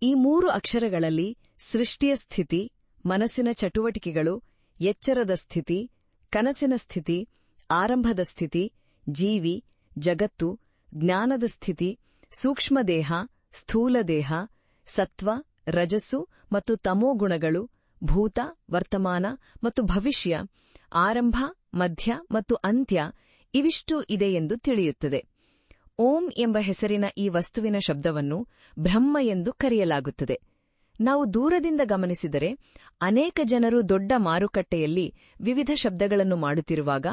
ಈ 3 ಅಕ್ಷರಗಳಲ್ಲಿ ಸೃಷ್ಟಿಯ ಸ್ಥಿತಿ, ಮನಸ್ಸಿನ ಚಟುವಟಿಕೆಗಳು, ಎಚ್ಚರದ ಸ್ಥಿತಿ, ಕನಸಿನ ಸ್ಥಿತಿ, ಆರಂಭದ ಸ್ಥಿತಿ, ಜೀವಿ, ಜಗತ್ತು, ಜ್ಞಾನದ ಸ್ಥಿತಿ, ಸೂಕ್ಷ್ಮದೇಹ, ಸ್ಥೂಲದೇಹ, ಸತ್ವ, ರಜಸ್ಸು ಮತ್ತು ತಮೋಗುಣಗಳು, ಭೂತ, ವರ್ತಮಾನ ಮತ್ತು ಭವಿಷ್ಯ, ಆರಂಭ, ಮಧ್ಯ ಮತ್ತು ಅಂತ್ಯ ಇವಿಷ್ಟು ಇದೆ ಎಂದು ತಿಳಿಯುತ್ತದೆ. ಓಂ ಎಂಬ ಹೆಸರಿನ ಈ ವಸ್ತುವಿನ ಶಬ್ದವನ್ನು ಬ್ರಹ್ಮ ಎಂದು ಕರೆಯಲಾಗುತ್ತದೆ. ನಾವು ದೂರದಿಂದ ಗಮನಿಸಿದರೆ ಅನೇಕ ಜನರು ದೊಡ್ಡ ಮಾರುಕಟ್ಟೆಯಲ್ಲಿ ವಿವಿಧ ಶಬ್ದಗಳನ್ನು ಮಾಡುತ್ತಿರುವಾಗ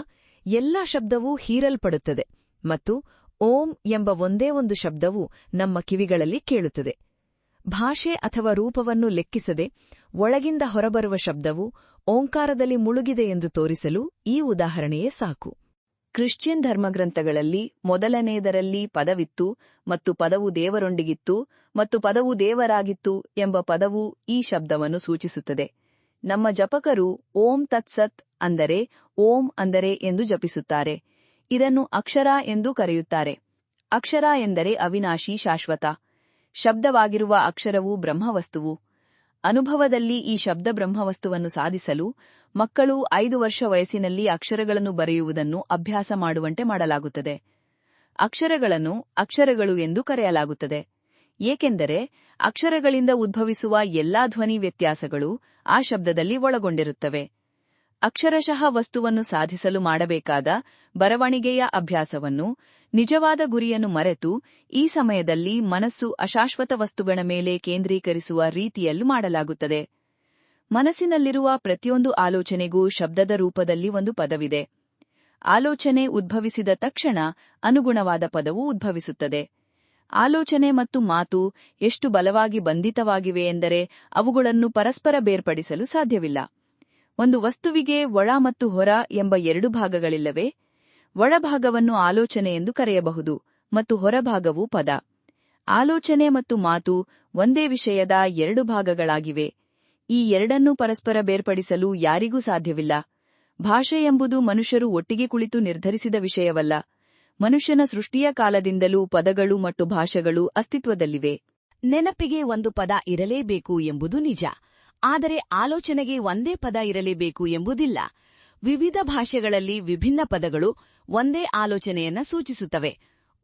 ಎಲ್ಲಾ ಶಬ್ದವೂ ಹೀರಲ್ಪಡುತ್ತದೆ ಮತ್ತು ಓಂ ಎಂಬ ಒಂದೇ ಒಂದು ಶಬ್ದವು ನಮ್ಮ ಕಿವಿಗಳಲ್ಲಿ ಕೇಳುತ್ತದೆ. ಭಾಷೆ ಅಥವಾ ರೂಪವನ್ನು ಲೆಕ್ಕಿಸದೆ ಒಳಗಿಂದ ಹೊರಬರುವ ಶಬ್ದವು ಓಂಕಾರದಲ್ಲಿ ಮುಳುಗಿದೆ ಎಂದು ತೋರಿಸಲು ಈ ಉದಾಹರಣೆಯೇ ಸಾಕು. ಕ್ರಿಶ್ಚಿಯನ್ ಧರ್ಮಗ್ರಂಥಗಳಲ್ಲಿ ಮೊದಲನೆಯದರಲ್ಲಿ ಪದವಿತ್ತು ಮತ್ತು ಪದವು ದೇವರೊಂದಿಗಿತ್ತು ಮತ್ತು ಪದವು ದೇವರಾಗಿತ್ತು ಎಂಬ ಪದವು ಈ ಶಬ್ದವನ್ನು ಸೂಚಿಸುತ್ತದೆ. ನಮ್ಮ ಜಪಕರು ಓಂ ತತ್ಸತ್ ಅಂದರೆ ಓಂ ಅಂದರೆ ಎಂದು ಜಪಿಸುತ್ತಾರೆ. ಇದನ್ನು ಅಕ್ಷರ ಎಂದು ಕರೆಯುತ್ತಾರೆ. ಅಕ್ಷರ ಎಂದರೆ ಅವಿನಾಶಿ, ಶಾಶ್ವತ. ಶಬ್ದವಾಗಿರುವ ಅಕ್ಷರವು ಬ್ರಹ್ಮವಸ್ತುವು. ಅನುಭವದಲ್ಲಿ ಈ ಶಬ್ದ ಬ್ರಹ್ಮವಸ್ತುವನ್ನು ಸಾಧಿಸಲು ಮಕ್ಕಳು 5 ವರ್ಷ ವಯಸ್ಸಿನಲ್ಲಿ ಅಕ್ಷರಗಳನ್ನು ಬರೆಯುವುದನ್ನು ಅಭ್ಯಾಸ ಮಾಡುವಂತೆ ಮಾಡಲಾಗುತ್ತದೆ. ಅಕ್ಷರಗಳನ್ನು ಅಕ್ಷರಗಳು ಎಂದು ಕರೆಯಲಾಗುತ್ತದೆ, ಏಕೆಂದರೆ ಅಕ್ಷರಗಳಿಂದ ಉದ್ಭವಿಸುವ ಎಲ್ಲಾ ಧ್ವನಿ ವ್ಯತ್ಯಾಸಗಳು ಆ ಶಬ್ದದಲ್ಲಿ ಒಳಗೊಂಡಿರುತ್ತವೆ. ಅಕ್ಷರಶಃ ವಸ್ತುವನ್ನು ಸಾಧಿಸಲು ಮಾಡಬೇಕಾದ ಬರವಣಿಗೆಯ ಅಭ್ಯಾಸವನ್ನು, ನಿಜವಾದ ಗುರಿಯನ್ನು ಮರೆತು ಈ ಸಮಯದಲ್ಲಿ ಮನಸ್ಸು ಅಶಾಶ್ವತ ವಸ್ತುಗಳ ಮೇಲೆ ಕೇಂದ್ರೀಕರಿಸುವ ರೀತಿಯಲ್ಲೂ ಮಾಡಲಾಗುತ್ತದೆ. ಮನಸ್ಸಿನಲ್ಲಿರುವ ಪ್ರತಿಯೊಂದು ಆಲೋಚನೆಗೂ ಶಬ್ದದ ರೂಪದಲ್ಲಿ ಒಂದು ಪದವಿದೆ. ಆಲೋಚನೆ ಉದ್ಭವಿಸಿದ ತಕ್ಷಣ ಅನುಗುಣವಾದ ಪದವು ಉದ್ಭವಿಸುತ್ತದೆ. ಆಲೋಚನೆ ಮತ್ತು ಮಾತು ಎಷ್ಟು ಬಲವಾಗಿ ಬಂಧಿತವಾಗಿವೆ ಎಂದರೆ ಅವುಗಳನ್ನು ಪರಸ್ಪರ ಬೇರ್ಪಡಿಸಲು ಸಾಧ್ಯವಿಲ್ಲ. ಒಂದು ವಸ್ತುವಿಗೆ ಒಳ ಮತ್ತು ಹೊರ ಎಂಬ 2 ಭಾಗಗಳಿಲ್ಲವೇ? ಒಳಭಾಗವನ್ನು ಆಲೋಚನೆ ಎಂದು ಕರೆಯಬಹುದು ಮತ್ತು ಹೊರಭಾಗವು ಪದ. ಆಲೋಚನೆ ಮತ್ತು ಮಾತು ಒಂದೇ ವಿಷಯದ 2 ಭಾಗಗಳಾಗಿವೆ. ಈ ಎರಡನ್ನೂ ಪರಸ್ಪರ ಬೇರ್ಪಡಿಸಲು ಯಾರಿಗೂ ಸಾಧ್ಯವಿಲ್ಲ. ಭಾಷೆ ಎಂಬುದು ಮನುಷ್ಯರು ಒಟ್ಟಿಗೆ ಕುಳಿತು ನಿರ್ಧರಿಸಿದ ವಿಷಯವಲ್ಲ. ಮನುಷ್ಯನ ಸೃಷ್ಟಿಯ ಕಾಲದಿಂದಲೂ ಪದಗಳು ಮತ್ತು ಭಾಷೆಗಳು ಅಸ್ತಿತ್ವದಲ್ಲಿವೆ. ನೆನಪಿಗೆ ಒಂದು ಪದ ಇರಲೇಬೇಕು ಎಂಬುದು ನಿಜ. ಆದರೆ ಆಲೋಚನೆಗೆ ಒಂದೇ ಪದ ಇರಲೇಬೇಕು ಎಂಬುದಿಲ್ಲ. ವಿವಿಧ ಭಾಷೆಗಳಲ್ಲಿ ವಿಭಿನ್ನ ಪದಗಳು ಒಂದೇ ಆಲೋಚನೆಯನ್ನ ಸೂಚಿಸುತ್ತವೆ.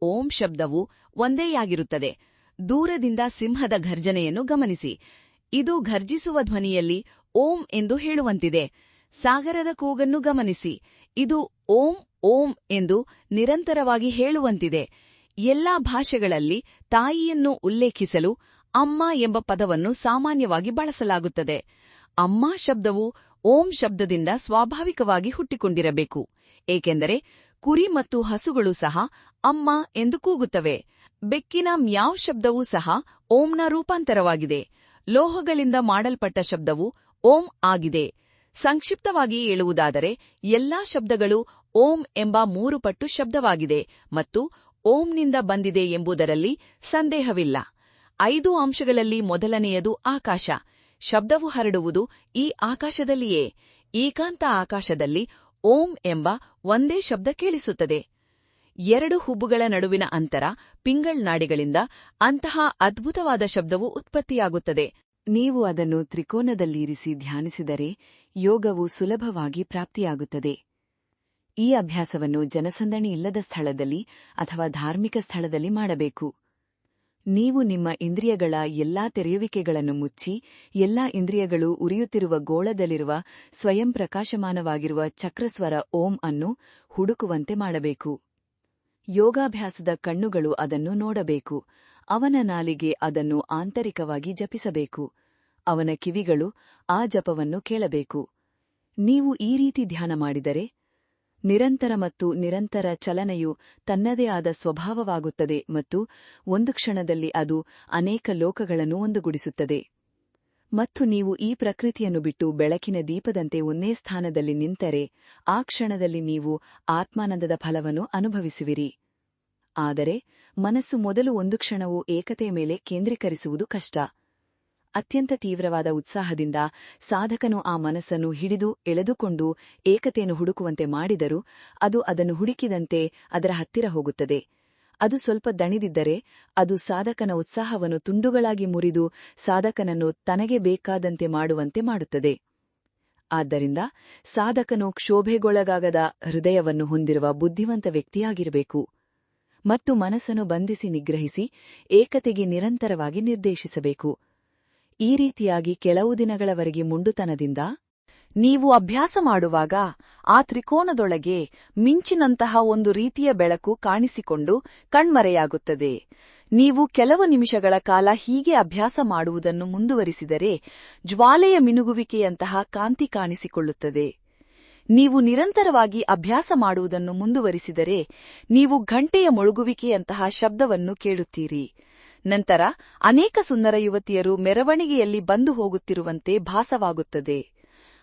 ಓಂ ಶಬ್ದವು ಒಂದೇಯಾಗಿರುತ್ತದೆ. ದೂರದಿಂದ ಸಿಂಹದ ಘರ್ಜನೆಯನ್ನು ಗಮನಿಸಿ. ಇದು ಘರ್ಜಿಸುವ ಧ್ವನಿಯಲ್ಲಿ ಓಂ ಎಂದು ಹೇಳುವಂತಿದೆ. ಸಾಗರದ ಕೂಗನ್ನು ಗಮನಿಸಿ. ಇದು ಓಂ ಓಂ ಎಂದು ನಿರಂತರವಾಗಿ ಹೇಳುವಂತಿದೆ. ಎಲ್ಲಾ ಭಾಷೆಗಳಲ್ಲಿ ತಾಯಿಯನ್ನು ಉಲ್ಲೇಖಿಸಲು ಅಮ್ಮ ಎಂಬ ಪದವನ್ನು ಸಾಮಾನ್ಯವಾಗಿ ಬಳಸಲಾಗುತ್ತದೆ. ಅಮ್ಮ ಶಬ್ದವು ಓಂ ಶಬ್ದದಿಂದ ಸ್ವಾಭಾವಿಕವಾಗಿ ಹುಟ್ಟಿಕೊಂಡಿರಬೇಕು, ಏಕೆಂದರೆ ಕುರಿ ಮತ್ತು ಹಸುಗಳು ಸಹ ಅಮ್ಮ ಎಂದು ಕೂಗುತ್ತವೆ. ಬೆಕ್ಕಿನ ಮ್ಯಾವ್ ಶಬ್ದವೂ ಸಹ ಓಂನ ರೂಪಾಂತರವಾಗಿದೆ. ಲೋಹಗಳಿಂದ ಮಾಡಲ್ಪಟ್ಟ ಶಬ್ದವು ಓಂ ಆಗಿದೆ. ಸಂಕ್ಷಿಪ್ತವಾಗಿ ಹೇಳುವುದಾದರೆ ಎಲ್ಲಾ ಶಬ್ದಗಳು ಓಂ ಎಂಬ 3 ಪಟ್ಟು ಶಬ್ದವಾಗಿದೆ ಮತ್ತು ಓಂನಿಂದ ಬಂದಿದೆ ಎಂಬುದರಲ್ಲಿ ಸಂದೇಹವಿಲ್ಲ. 5 ಅಂಶಗಳಲ್ಲಿ ಮೊದಲನೆಯದು ಆಕಾಶ. ಶಬ್ದವು ಹರಡುವುದು ಈ ಆಕಾಶದಲ್ಲಿಯೇ. ಏಕಾಂತ ಆಕಾಶದಲ್ಲಿ ಓಂ ಎಂಬ ಒಂದೇ ಶಬ್ದ ಕೇಳಿಸುತ್ತದೆ. 2 ಹುಬ್ಬುಗಳ ನಡುವಿನ ಅಂತರ ಪಿಂಗಳ್ನಾಡಿಗಳಿಂದ ಅಂತಹ ಅದ್ಭುತವಾದ ಶಬ್ದವು ಉತ್ಪತ್ತಿಯಾಗುತ್ತದೆ. ನೀವು ಅದನ್ನು ತ್ರಿಕೋನದಲ್ಲಿರಿಸಿ ಧ್ಯಾನಿಸಿದರೆ ಯೋಗವು ಸುಲಭವಾಗಿ ಪ್ರಾಪ್ತಿಯಾಗುತ್ತದೆ. ಈ ಅಭ್ಯಾಸವನ್ನು ಜನಸಂದಣಿ ಇಲ್ಲದ ಸ್ಥಳದಲ್ಲಿ ಅಥವಾ ಧಾರ್ಮಿಕ ಸ್ಥಳದಲ್ಲಿ ಮಾಡಬೇಕು. ನೀವು ನಿಮ್ಮ ಇಂದ್ರಿಯಗಳ ಎಲ್ಲಾ ತೆರೆಯುವಿಕೆಗಳನ್ನು ಮುಚ್ಚಿ, ಎಲ್ಲಾ ಇಂದ್ರಿಯಗಳು ಉರಿಯುತ್ತಿರುವ ಗೋಳದಲ್ಲಿರುವ ಸ್ವಯಂ ಪ್ರಕಾಶಮಾನವಾಗಿರುವ ಚಕ್ರಸ್ವರ ಓಂ ಅನ್ನು ಹುಡುಕುವಂತೆ ಮಾಡಬೇಕು. ಯೋಗಾಭ್ಯಾಸದ ಕಣ್ಣುಗಳು ಅದನ್ನು ನೋಡಬೇಕು. ಅವನ ನಾಲಿಗೆ ಅದನ್ನು ಆಂತರಿಕವಾಗಿ ಜಪಿಸಬೇಕು. ಅವನ ಕಿವಿಗಳು ಆ ಜಪವನ್ನು ಕೇಳಬೇಕು. ನೀವು ಈ ರೀತಿ ಧ್ಯಾನ ಮಾಡಿದರೆ ನಿರಂತರ ಮತ್ತು ನಿರಂತರ ಚಲನೆಯು ತನ್ನದೇ ಆದ ಸ್ವಭಾವವಾಗುತ್ತದೆ ಮತ್ತು ಒಂದು ಕ್ಷಣದಲ್ಲಿ ಅದು ಅನೇಕ ಲೋಕಗಳನ್ನು ಒಂದುಗೂಡಿಸುತ್ತದೆ. ಮತ್ತು ನೀವು ಈ ಪ್ರಕೃತಿಯನ್ನು ಬಿಟ್ಟು ಬೆಳಕಿನ ದೀಪದಂತೆ ಒಂದೇ ಸ್ಥಾನದಲ್ಲಿ ನಿಂತರೆ ಆ ಕ್ಷಣದಲ್ಲಿ ನೀವು ಆತ್ಮಾನಂದದ ಫಲವನ್ನು ಅನುಭವಿಸುವಿರಿ. ಆದರೆ ಮನಸ್ಸು ಮೊದಲು ಒಂದು ಕ್ಷಣವೂ ಏಕತೆಯ ಮೇಲೆ ಕೇಂದ್ರೀಕರಿಸುವುದು ಕಷ್ಟ. ಅತ್ಯಂತ ತೀವ್ರವಾದ ಉತ್ಸಾಹದಿಂದ ಸಾಧಕನು ಆ ಮನಸ್ಸನ್ನು ಹಿಡಿದು ಎಳೆದುಕೊಂಡು ಏಕತೆಯನ್ನು ಹುಡುಕುವಂತೆ ಮಾಡಿದರೂ ಅದು ಅದನ್ನು ಹುಡುಕಿದಂತೆ ಅದರ ಹತ್ತಿರ ಹೋಗುತ್ತದೆ. ಅದು ಸ್ವಲ್ಪ ದಣಿದಿದ್ದರೆ ಅದು ಸಾಧಕನ ಉತ್ಸಾಹವನ್ನು ತುಂಡುಗಳಾಗಿ ಮುರಿದು ಸಾಧಕನನ್ನು ತನಗೆ ಬೇಕಾದಂತೆ ಮಾಡುವಂತೆ ಮಾಡುತ್ತದೆ. ಆದ್ದರಿಂದ ಸಾಧಕನು ಕ್ಷೋಭೆಗೊಳಗಾಗದ ಹೃದಯವನ್ನು ಹೊಂದಿರುವ ಬುದ್ಧಿವಂತ ವ್ಯಕ್ತಿಯಾಗಿರಬೇಕು ಮತ್ತು ಮನಸ್ಸನ್ನು ಬಂಧಿಸಿ ನಿಗ್ರಹಿಸಿ ಏಕತೆಗೆ ನಿರಂತರವಾಗಿ ನಿರ್ದೇಶಿಸಬೇಕು. ಈ ರೀತಿಯಾಗಿ ಕೆಲವು ದಿನಗಳವರೆಗೆ ಮುಂಡುತನದಿಂದ ನೀವು ಅಭ್ಯಾಸ ಮಾಡುವಾಗ ಆ ತ್ರಿಕೋನದೊಳಗೆ ಮಿಂಚಿನಂತಹ ಒಂದು ರೀತಿಯ ಬೆಳಕು ಕಾಣಿಸಿಕೊಂಡು ಕಣ್ಮರೆಯಾಗುತ್ತದೆ. ನೀವು ಕೆಲವು ನಿಮಿಷಗಳ ಕಾಲ ಹೀಗೆ ಅಭ್ಯಾಸ ಮಾಡುವುದನ್ನು ಮುಂದುವರಿಸಿದರೆ ಜ್ವಾಲೆಯ ಮಿನುಗುವಿಕೆಯಂತಹ ಕಾಂತಿ ಕಾಣಿಸಿಕೊಳ್ಳುತ್ತದೆ. ನೀವು ನಿರಂತರವಾಗಿ ಅಭ್ಯಾಸ ಮಾಡುವುದನ್ನು ಮುಂದುವರಿಸಿದರೆ ನೀವು ಘಂಟೆಯ ಮೊಳಗುವಿಕೆಯಂತಹ ಶಬ್ದವನ್ನು ಕೇಳುತ್ತೀರಿ. ನಂತರ ಅನೇಕ ಸುಂದರ ಯುವತಿಯರು ಮೆರವಣಿಗೆಯಲ್ಲಿ ಬಂದು ಹೋಗುತ್ತಿರುವಂತೆ ಭಾಸವಾಗುತ್ತದೆ.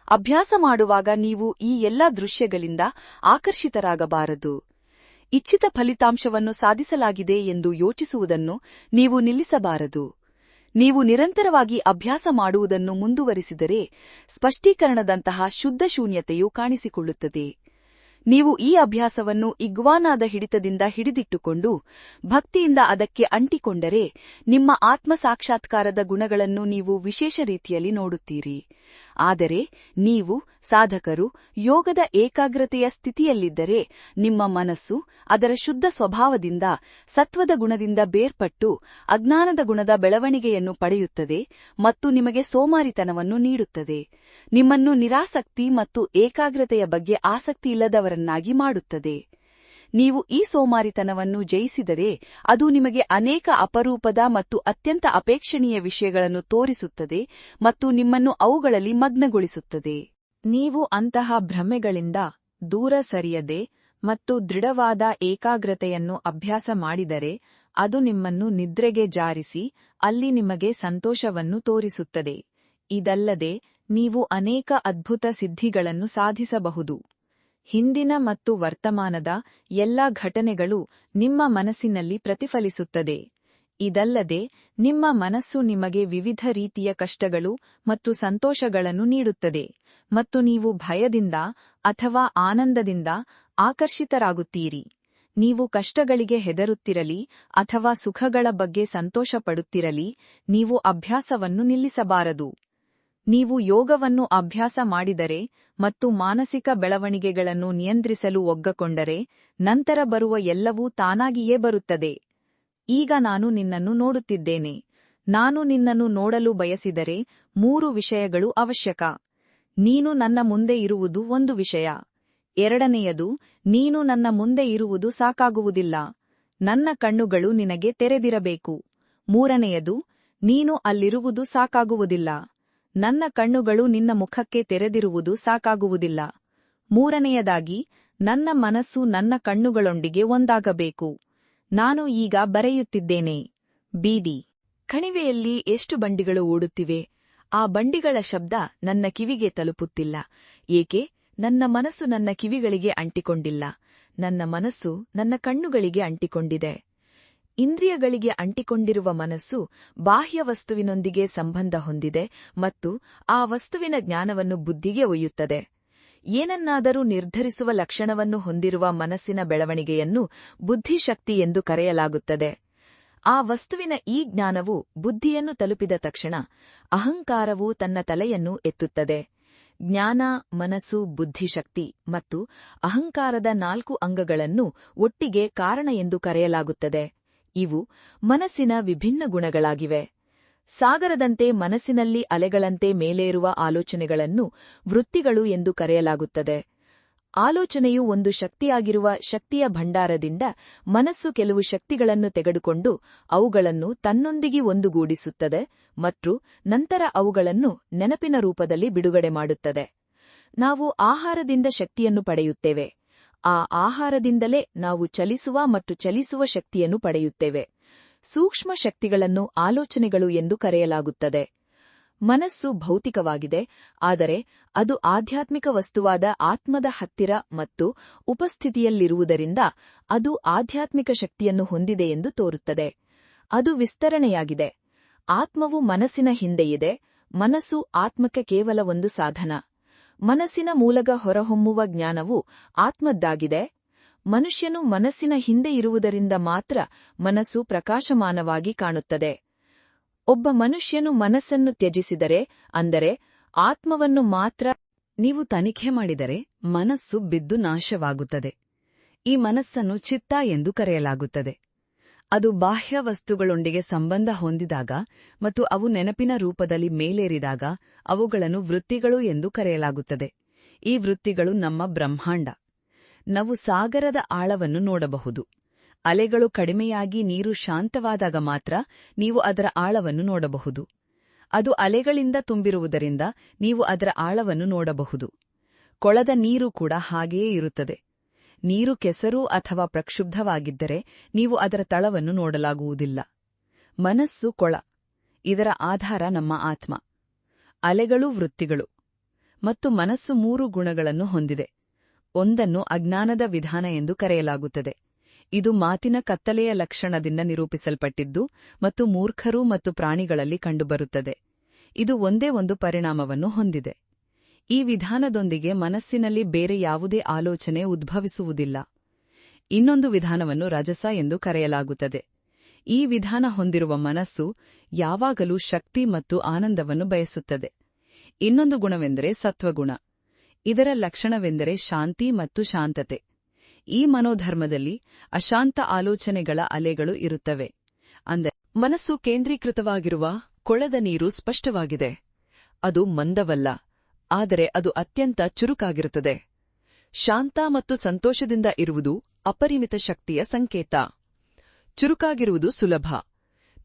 ಅಭ್ಯಾಸ ಮಾಡುವಾಗ ನೀವು ಈ ಎಲ್ಲಾ ದೃಶ್ಯಗಳಿಂದ ಆಕರ್ಷಿತರಾಗಬಾರದು. ಇಚ್ಛಿತ ಫಲಿತಾಂಶವನ್ನು ಸಾಧಿಸಲಾಗಿದೆ ಎಂದು ಯೋಚಿಸುವುದನ್ನು ನೀವು ನಿಲ್ಲಿಸಬಾರದು. ನೀವು ನಿರಂತರವಾಗಿ ಅಭ್ಯಾಸ ಮಾಡುವುದನ್ನು ಮುಂದುವರಿಸಿದರೆ ಸ್ಪಷ್ಟೀಕರಣದಂತಹ ಶುದ್ಧ ಶೂನ್ಯತೆಯು ಕಾಣಿಸಿಕೊಳ್ಳುತ್ತದೆ. ನೀವು ಈ ಅಭ್ಯಾಸವನ್ನು ಇಗ್ವಾನಾದ ಹಿಡಿತದಿಂದ ಹಿಡಿದಿಟ್ಟುಕೊಂಡು ಭಕ್ತಿಯಿಂದ ಅದಕ್ಕೆ ಅಂಟಿಕೊಂಡರೆ ನಿಮ್ಮ ಆತ್ಮ ಸಾಕ್ಷಾತ್ಕಾರದ ಗುಣಗಳನ್ನು ನೀವು ವಿಶೇಷ ರೀತಿಯಲ್ಲಿ ನೋಡುತ್ತೀರಿ. ಆದರೆ ನೀವು ಸಾಧಕರು ಯೋಗದ ಏಕಾಗ್ರತೆಯ ಸ್ಥಿತಿಯಲ್ಲಿದ್ದರೆ ನಿಮ್ಮ ಮನಸ್ಸು ಅದರ ಶುದ್ಧ ಸ್ವಭಾವದಿಂದ ಸತ್ವದ ಗುಣದಿಂದ ಬೇರ್ಪಟ್ಟು ಅಜ್ಞಾನದ ಗುಣದ ಬೆಳವಣಿಗೆಯನ್ನು ಪಡೆಯುತ್ತದೆ ಮತ್ತು ನಿಮಗೆ ಸೋಮಾರಿತನವನ್ನು ನೀಡುತ್ತದೆ. ನಿಮ್ಮನ್ನು ನಿರಾಸಕ್ತಿ ಮತ್ತು ಏಕಾಗ್ರತೆಯ ಬಗ್ಗೆ ಆಸಕ್ತಿ ಇಲ್ಲದವರನ್ನಾಗಿ ಮಾಡುತ್ತದೆ. ನೀವು ಈ ಸೋಮಾರಿತನವನ್ನು ಜಯಿಸಿದರೆ ಅದು ನಿಮಗೆ ಅನೇಕ ಅಪರೂಪದ ಮತ್ತು ಅತ್ಯಂತ ಅಪೇಕ್ಷಣೀಯ ವಿಷಯಗಳನ್ನು ತೋರಿಸುತ್ತದೆ ಮತ್ತು ನಿಮ್ಮನ್ನು ಅವುಗಳಲ್ಲಿ ಮಗ್ನಗೊಳಿಸುತ್ತದೆ. ನೀವು ಅಂತಹ ಭ್ರಮೆಗಳಿಂದ ದೂರ ಸರಿಯದೆ ಮತ್ತು ದೃಢವಾದ ಏಕಾಗ್ರತೆಯನ್ನು ಅಭ್ಯಾಸ ಮಾಡಿದರೆ ಅದು ನಿಮ್ಮನ್ನು ನಿದ್ರೆಗೆ ಜಾರಿಸಿ ಅಲ್ಲಿ ನಿಮಗೆ ಸಂತೋಷವನ್ನು ತೋರಿಸುತ್ತದೆ. ಇದಲ್ಲದೆ ನೀವು ಅನೇಕ ಅದ್ಭುತ ಸಿದ್ಧಿಗಳನ್ನು ಸಾಧಿಸಬಹುದು. ಹಿಂದಿನ ಮತ್ತು ವರ್ತಮಾನದ ಎಲ್ಲಾ ಘಟನೆಗಳು ನಿಮ್ಮ ಮನಸ್ಸಿನಲ್ಲಿ ಪ್ರತಿಫಲಿಸುತ್ತದೆ. ಇದಲ್ಲದೆ ನಿಮ್ಮ ಮನಸ್ಸು ನಿಮಗೆ ವಿವಿಧ ರೀತಿಯ ಕಷ್ಟಗಳು ಮತ್ತು ಸಂತೋಷಗಳನ್ನು ನೀಡುತ್ತದೆ ಮತ್ತು ನೀವು ಭಯದಿಂದ ಅಥವಾ ಆನಂದದಿಂದ ಆಕರ್ಷಿತರಾಗುತ್ತೀರಿ. ನೀವು ಕಷ್ಟಗಳಿಗೆ ಹೆದರುತ್ತಿರಲಿ ಅಥವಾ ಸುಖಗಳ ಬಗ್ಗೆ ಸಂತೋಷಪಡುತ್ತಿರಲಿ, ನೀವು ಅಭ್ಯಾಸವನ್ನು ನಿಲ್ಲಿಸಬಾರದು. ನೀವು ಯೋಗವನ್ನು ಅಭ್ಯಾಸ ಮಾಡಿದರೆ ಮತ್ತು ಮಾನಸಿಕ ಬೆಳವಣಿಗೆಗಳನ್ನು ನಿಯಂತ್ರಿಸಲು ಒಗ್ಗಿಕೊಂಡರೆ ನಂತರ ಬರುವ ಎಲ್ಲವೂ ತಾನಾಗಿಯೇ ಬರುತ್ತದೆ. ಈಗ ನಾನು ನಿನ್ನನ್ನು ನೋಡುತ್ತಿದ್ದೇನೆ. ನಾನು ನಿನ್ನನ್ನು ನೋಡಲು ಬಯಸಿದರೆ 3 ವಿಷಯಗಳು ಅವಶ್ಯಕ. ನೀನು ನನ್ನ ಮುಂದೆ ಇರುವುದು ಒಂದು ವಿಷಯ. ಎರಡನೆಯದು, ನೀನು ನನ್ನ ಮುಂದೆ ಇರುವುದು ಸಾಕಾಗುವುದಿಲ್ಲ. ನನ್ನ ಕಣ್ಣುಗಳು ನಿನಗೆ ತೆರೆದಿರಬೇಕು. ಮೂರನೆಯದು, ನೀನು ಅಲ್ಲಿರುವುದು ಸಾಕಾಗುವುದಿಲ್ಲ. ನನ್ನ ಕಣ್ಣುಗಳು ನಿನ್ನ ಮುಖಕ್ಕೆ ತೆರೆದಿರುವುದು ಸಾಕಾಗುವುದಿಲ್ಲ. ಮೂರನೆಯದಾಗಿ, ನನ್ನ ಮನಸ್ಸು ನನ್ನ ಕಣ್ಣುಗಳೊಂದಿಗೆ ಒಂದಾಗಬೇಕು. ನಾನು ಈಗ ಬರೆಯುತ್ತಿದ್ದೇನೆ. ಬೀದಿ ಕಣಿವೆಯಲ್ಲಿ ಎಷ್ಟು ಬಂಡಿಗಳು ಓಡುತ್ತಿವೆ. ಆ ಬಂಡಿಗಳ ಶಬ್ದ ನನ್ನ ಕಿವಿಗೆ ತಲುಪುತ್ತಿಲ್ಲ. ಏಕೆ? ನನ್ನ ಮನಸ್ಸು ನನ್ನ ಕಿವಿಗಳಿಗೆ ಅಂಟಿಕೊಂಡಿಲ್ಲ. ನನ್ನ ಮನಸ್ಸು ನನ್ನ ಕಣ್ಣುಗಳಿಗೆ ಅಂಟಿಕೊಂಡಿದೆ. ಇಂದ್ರಿಯಗಳಿಗೆ ಅಂಟಿಕೊಂಡಿರುವ ಮನಸ್ಸು ಬಾಹ್ಯ ವಸ್ತುವಿನೊಂದಿಗೆ ಸಂಬಂಧ ಹೊಂದಿದೆ ಮತ್ತು ಆ ವಸ್ತುವಿನ ಜ್ಞಾನವನ್ನು ಬುದ್ಧಿಗೆ ಒಯ್ಯುತ್ತದೆ. ಏನನ್ನಾದರೂ ನಿರ್ಧರಿಸುವ ಲಕ್ಷಣವನ್ನು ಹೊಂದಿರುವ ಮನಸ್ಸಿನ ಬೆಳವಣಿಗೆಯನ್ನು ಬುದ್ಧಿಶಕ್ತಿ ಎಂದು ಕರೆಯಲಾಗುತ್ತದೆ. ಆ ವಸ್ತುವಿನ ಈ ಜ್ಞಾನವು ಬುದ್ಧಿಯನ್ನು ತಲುಪಿದ ತಕ್ಷಣ ಅಹಂಕಾರವು ತನ್ನ ತಲೆಯನ್ನು ಎತ್ತುತ್ತದೆ. ಜ್ಞಾನ, ಮನಸ್ಸು, ಬುದ್ಧಿಶಕ್ತಿ ಮತ್ತು ಅಹಂಕಾರದ 4 ಅಂಗಗಳನ್ನು ಒಟ್ಟಿಗೆ ಕಾರಣ ಎಂದು ಕರೆಯಲಾಗುತ್ತದೆ. ಇವು ಮನಸ್ಸಿನ ವಿಭಿನ್ನ ಗುಣಗಳಾಗಿವೆ. ಸಾಗರದಂತೆ ಮನಸ್ಸಿನಲ್ಲಿ ಅಲೆಗಳಂತೆ ಮೇಲೇರುವ ಆಲೋಚನೆಗಳನ್ನು ವೃತ್ತಿಗಳು ಎಂದು ಕರೆಯಲಾಗುತ್ತದೆ. ಆಲೋಚನೆಯು ಒಂದು ಶಕ್ತಿಯಾಗಿರುವ ಶಕ್ತಿಯ ಭಂಡಾರದಿಂದ ಮನಸ್ಸು ಕೆಲವು ಶಕ್ತಿಗಳನ್ನು ತೆಗೆದುಕೊಂಡು ಅವುಗಳನ್ನು ತನ್ನೊಂದಿಗೆ ಒಂದುಗೂಡಿಸುತ್ತದೆ ಮತ್ತು ನಂತರ ಅವುಗಳನ್ನು ನೆನಪಿನ ರೂಪದಲ್ಲಿ ಬಿಡುಗಡೆ ಮಾಡುತ್ತದೆ. ನಾವು ಆಹಾರದಿಂದ ಶಕ್ತಿಯನ್ನು ಪಡೆಯುತ್ತೇವೆ. ಆ ಆಹಾರದಿಂದಲೇ ನಾವು ಚಲಿಸುವ ಮತ್ತು ಚಲಿಸುವ ಶಕ್ತಿಯನ್ನು ಪಡೆಯುತ್ತೇವೆ. ಸೂಕ್ಷ್ಮ ಶಕ್ತಿಗಳನ್ನು ಆಲೋಚನೆಗಳು ಎಂದು ಕರೆಯಲಾಗುತ್ತದೆ. ಮನಸ್ಸು ಭೌತಿಕವಾಗಿದೆ, ಆದರೆ ಅದು ಆಧ್ಯಾತ್ಮಿಕ ವಸ್ತುವಾದ ಆತ್ಮದ ಹತ್ತಿರ ಮತ್ತು ಉಪಸ್ಥಿತಿಯಲ್ಲಿರುವುದರಿಂದ ಅದು ಆಧ್ಯಾತ್ಮಿಕ ಶಕ್ತಿಯನ್ನು ಹೊಂದಿದೆ ಎಂದು ತೋರುತ್ತದೆ. ಅದು ವಿಸ್ತರಣೆಯಾಗಿದೆ. ಆತ್ಮವು ಮನಸ್ಸಿನ ಹಿಂದೆಯಿದೆ. ಮನಸ್ಸು ಆತ್ಮಕ್ಕೆ ಕೇವಲ ಒಂದು ಸಾಧನ. ಮನಸ್ಸಿನ ಮೂಲಕ ಹೊರಹೊಮ್ಮುವ ಜ್ಞಾನವು ಆತ್ಮದ್ದಾಗಿದೆ. ಮನುಷ್ಯನು ಮನಸ್ಸಿನ ಹಿಂದೆ ಇರುವುದರಿಂದ ಮಾತ್ರ ಮನಸ್ಸು ಪ್ರಕಾಶಮಾನವಾಗಿ ಕಾಣುತ್ತದೆ. ಒಬ್ಬ ಮನುಷ್ಯನು ಮನಸ್ಸನ್ನು ತ್ಯಜಿಸಿದರೆ, ಅಂದರೆ ಆತ್ಮವನ್ನು ಮಾತ್ರ ನೀವು ತನಿಖೆ ಮಾಡಿದರೆ ಮನಸ್ಸು ಬಿದ್ದು ನಾಶವಾಗುತ್ತದೆ. ಈ ಮನಸ್ಸನ್ನು ಚಿತ್ತ ಎಂದು ಕರೆಯಲಾಗುತ್ತದೆ. ಅದು ಬಾಹ್ಯ ವಸ್ತುಗಳೊಂದಿಗೆ ಸಂಬಂಧ ಹೊಂದಿದಾಗ ಮತ್ತು ಅವು ನೆನಪಿನ ರೂಪದಲ್ಲಿ ಮೇಲೇರಿದಾಗ ಅವುಗಳನ್ನು ವೃತ್ತಿಗಳು ಎಂದು ಕರೆಯಲಾಗುತ್ತದೆ. ಈ ವೃತ್ತಿಗಳು ನಮ್ಮ ಬ್ರಹ್ಮಾಂಡ. ನಾವು ಸಾಗರದ ಆಳವನ್ನು ನೋಡಬಹುದು. ಅಲೆಗಳು ಕಡಿಮೆಯಾಗಿ ನೀರು ಶಾಂತವಾದಾಗ ಮಾತ್ರ ನೀವು ಅದರ ಆಳವನ್ನು ನೋಡಬಹುದು. ಅದು ಅಲೆಗಳಿಂದ ತುಂಬಿರುವುದರಿಂದ ನೀವು ಅದರ ಆಳವನ್ನು ನೋಡಬಹುದು. ಕೊಳದ ನೀರು ಕೂಡ ಹಾಗೆಯೇ ಇರುತ್ತದೆ. ನೀರು ಕೆಸರು ಅಥವಾ ಪ್ರಕ್ಷುಬ್ಧವಾಗಿದ್ದರೆ ನೀವು ಅದರ ತಳವನ್ನು ನೋಡಲಾಗುವುದಿಲ್ಲ. ಮನಸ್ಸು ಕೊಳ. ಇದರ ಆಧಾರ ನಮ್ಮ ಆತ್ಮ. ಅಲೆಗಳು ವೃತ್ತಿಗಳು. ಮತ್ತು ಮನಸ್ಸು 3 ಗುಣಗಳನ್ನು ಹೊಂದಿದೆ. ಒಂದನ್ನು ಅಜ್ಞಾನದ ವಿಧಾನ ಎಂದು ಕರೆಯಲಾಗುತ್ತದೆ. ಇದು ಮಾತಿನ ಕತ್ತಲೆಯ ಲಕ್ಷಣದಿಂದ ನಿರೂಪಿಸಲ್ಪಟ್ಟಿದ್ದು ಮತ್ತು ಮೂರ್ಖರು ಮತ್ತು ಪ್ರಾಣಿಗಳಲ್ಲಿ ಕಂಡುಬರುತ್ತದೆ. ಇದು ಒಂದೇ ಒಂದು ಪರಿಣಾಮವನ್ನು ಹೊಂದಿದೆ. ಈ ವಿಧಾನದೊಂದಿಗೆ ಮನಸ್ಸಿನಲ್ಲಿ ಬೇರೆ ಯಾವುದೇ ಆಲೋಚನೆ ಉದ್ಭವಿಸುವುದಿಲ್ಲ. ಇನ್ನೊಂದು ವಿಧಾನವನ್ನು ರಜಸ ಎಂದು ಕರೆಯಲಾಗುತ್ತದೆ. ಈ ವಿಧಾನ ಹೊಂದಿರುವ ಮನಸ್ಸು ಯಾವಾಗಲೂ ಶಕ್ತಿ ಮತ್ತು ಆನಂದವನ್ನು ಬಯಸುತ್ತದೆ. ಇನ್ನೊಂದು ಗುಣವೆಂದರೆ ಸತ್ವಗುಣ. ಇದರ ಲಕ್ಷಣವೆಂದರೆ ಶಾಂತಿ ಮತ್ತು ಶಾಂತತೆ. ಈ ಮನೋಧರ್ಮದಲ್ಲಿ ಅಶಾಂತ ಆಲೋಚನೆಗಳ ಅಲೆಗಳು ಇರುತ್ತವೆ. ಅಂದರೆ ಮನಸ್ಸು ಕೇಂದ್ರೀಕೃತವಾಗಿರುವ ಕೊಳದ ನೀರು ಸ್ಪಷ್ಟವಾಗಿದೆ. ಅದು ಮಂದವಲ್ಲ, ಆದರೆ ಅದು ಅತ್ಯಂತ ಚುರುಕಾಗಿರುತ್ತದೆ. ಶಾಂತ ಮತ್ತು ಸಂತೋಷದಿಂದ ಇರುವುದು ಅಪರಿಮಿತ ಶಕ್ತಿಯ ಸಂಕೇತ. ಚುರುಕಾಗಿರುವುದು ಸುಲಭ.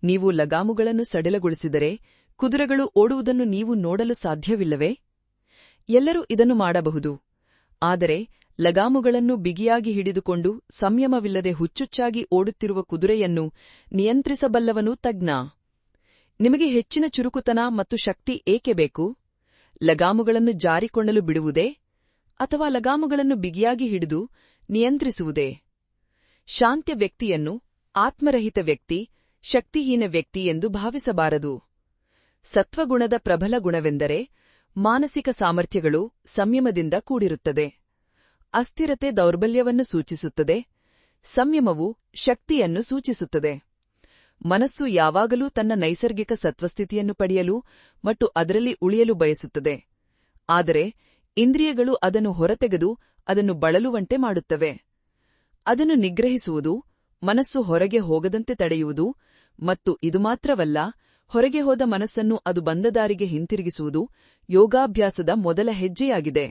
ನೀವು ಲಗಾಮುಗಳನ್ನು ಸಡಿಲಗೊಳಿಸಿದರೆ ಕುದುರೆಗಳು ಓಡುವುದನ್ನು ನೀವು ನೋಡಲು ಸಾಧ್ಯವಿಲ್ಲವೇ? ಎಲ್ಲರೂ ಇದನ್ನು ಮಾಡಬಹುದು. ಆದರೆ ಲಗಾಮುಗಳನ್ನು ಬಿಗಿಯಾಗಿ ಹಿಡಿದುಕೊಂಡು ಸಂಯಮವಿಲ್ಲದೆ ಹುಚ್ಚುಚ್ಚಾಗಿ ಓಡುತ್ತಿರುವ ಕುದುರೆಯನ್ನು ನಿಯಂತ್ರಿಸಬಲ್ಲವನು ತಜ್ಞ. ನಿಮಗೆ ಹೆಚ್ಚಿನ ಚುರುಕುತನ ಮತ್ತು ಶಕ್ತಿ ಏಕೆ ಬೇಕು? ಲಗಾಮುಗಳನ್ನು ಜಾರಿಕೊಳ್ಳಲು ಬಿಡುವುದೇ ಅಥವಾ ಲಗಾಮುಗಳನ್ನು ಬಿಗಿಯಾಗಿ ಹಿಡಿದು ನಿಯಂತ್ರಿಸುವುದೇ? ಶಾಂತ ವ್ಯಕ್ತಿಯನ್ನು ಆತ್ಮರಹಿತ ವ್ಯಕ್ತಿ, ಶಕ್ತಿಹೀನ ವ್ಯಕ್ತಿ ಎಂದು ಭಾವಿಸಬಾರದು. ಸತ್ವಗುಣದ ಪ್ರಬಲ ಗುಣವೆಂದರೆ ಮಾನಸಿಕ ಸಾಮರ್ಥ್ಯಗಳು ಸಂಯಮದಿಂದ ಕೂಡಿರುತ್ತದೆ. ಅಸ್ಥಿರತೆ ದೌರ್ಬಲ್ಯವನ್ನು ಸೂಚಿಸುತ್ತದೆ. ಸಂಯಮವು ಶಕ್ತಿಯನ್ನು ಸೂಚಿಸುತ್ತದೆ. ಮನಸ್ಸು ಯಾವಾಗಲೂ ತನ್ನ ನೈಸರ್ಗಿಕ ಸತ್ವಸ್ಥಿತಿಯನ್ನು ಪಡೆಯಲು ಮತ್ತು ಅದರಲ್ಲಿ ಉಳಿಯಲು ಬಯಸುತ್ತದೆ. ಆದರೆ ಇಂದ್ರಿಯಗಳು ಅದನ್ನು ಹೊರತೆಗೆದು ಅದನ್ನು ಬಳಲುವಂತೆ ಮಾಡುತ್ತವೆ. ಅದನ್ನು ನಿಗ್ರಹಿಸುವುದು, ಮನಸ್ಸು ಹೊರಗೆ ಹೋಗದಂತೆ ತಡೆಯುವುದು, ಮತ್ತು ಇದು ಮಾತ್ರವಲ್ಲ, ಹೊರಗೆ ಹೋದ ಮನಸ್ಸನ್ನು ಅದು ಬಂದ ದಾರಿಗೆ ಹಿಂತಿರುಗಿಸುವುದು ಯೋಗಾಭ್ಯಾಸದ ಮೊದಲ ಹೆಜ್ಜೆಯಾಗಿದೆ.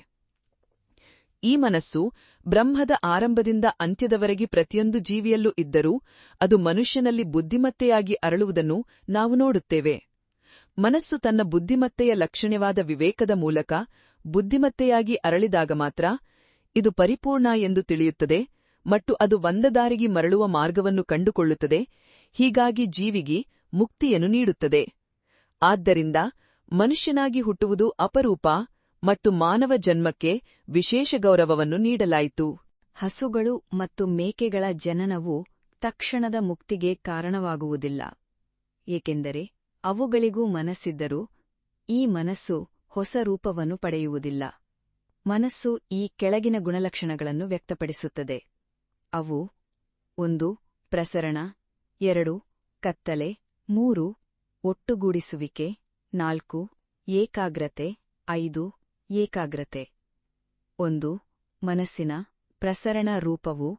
ಈ ಮನಸ್ಸು ಬ್ರಹ್ಮದ ಆರಂಭದಿಂದ ಅಂತ್ಯದವರೆಗೆ ಪ್ರತಿಯೊಂದು ಜೀವಿಯಲ್ಲೂ ಇದ್ದರೂ ಅದು ಮನುಷ್ಯನಲ್ಲಿ ಬುದ್ಧಿಮತ್ತೆಯಾಗಿ ಅರಳುವುದನ್ನು ನಾವು ನೋಡುತ್ತೇವೆ. ಮನಸ್ಸು ತನ್ನ ಬುದ್ಧಿಮತ್ತೆಯ ಲಕ್ಷಣವಾದ ವಿವೇಕದ ಮೂಲಕ ಬುದ್ಧಿಮತ್ತೆಯಾಗಿ ಅರಳಿದಾಗ ಮಾತ್ರ ಇದು ಪರಿಪೂರ್ಣ ಎಂದು ತಿಳಿಯುತ್ತದೆ ಮತ್ತು ಅದು ಒಂದ ದಾರಿಗೆ ಮರಳುವ ಮಾರ್ಗವನ್ನು ಕಂಡುಕೊಳ್ಳುತ್ತದೆ. ಹೀಗಾಗಿ ಜೀವಿಗೆ ಮುಕ್ತಿಯನ್ನು ನೀಡುತ್ತದೆ. ಆದ್ದರಿಂದ ಮನುಷ್ಯನಾಗಿ ಹುಟ್ಟುವುದು ಅಪರೂಪ ಮತ್ತು ಮಾನವ ಜನ್ಮಕ್ಕೆ ವಿಶೇಷ ಗೌರವವನ್ನು ನೀಡಲಾಯಿತು. ಹಸುಗಳು ಮತ್ತು ಮೇಕೆಗಳ ಜನನವು ತಕ್ಷಣದ ಮುಕ್ತಿಗೆ ಕಾರಣವಾಗುವುದಿಲ್ಲ, ಏಕೆಂದರೆ ಅವುಗಳಿಗೂ ಮನಸ್ಸಿದ್ದರೂ ಈ ಮನಸ್ಸು ಹೊಸ ರೂಪವನ್ನು ಪಡೆಯುವುದಿಲ್ಲ. ಮನಸ್ಸು ಈ ಕೆಳಗಿನ ಗುಣಲಕ್ಷಣಗಳನ್ನು ವ್ಯಕ್ತಪಡಿಸುತ್ತದೆ. ಅವು 1. ಪ್ರಸರಣ, 2. ಕತ್ತಲೆ, 3. ಒಟ್ಟುಗೂಡಿಸುವಿಕೆ, 4. ಏಕಾಗ್ರತೆ, 5. ಏಕಾಗ್ರತೆ. 1. ಮನಸ್ಸಿನ ಪ್ರಸರಣ ರೂಪವು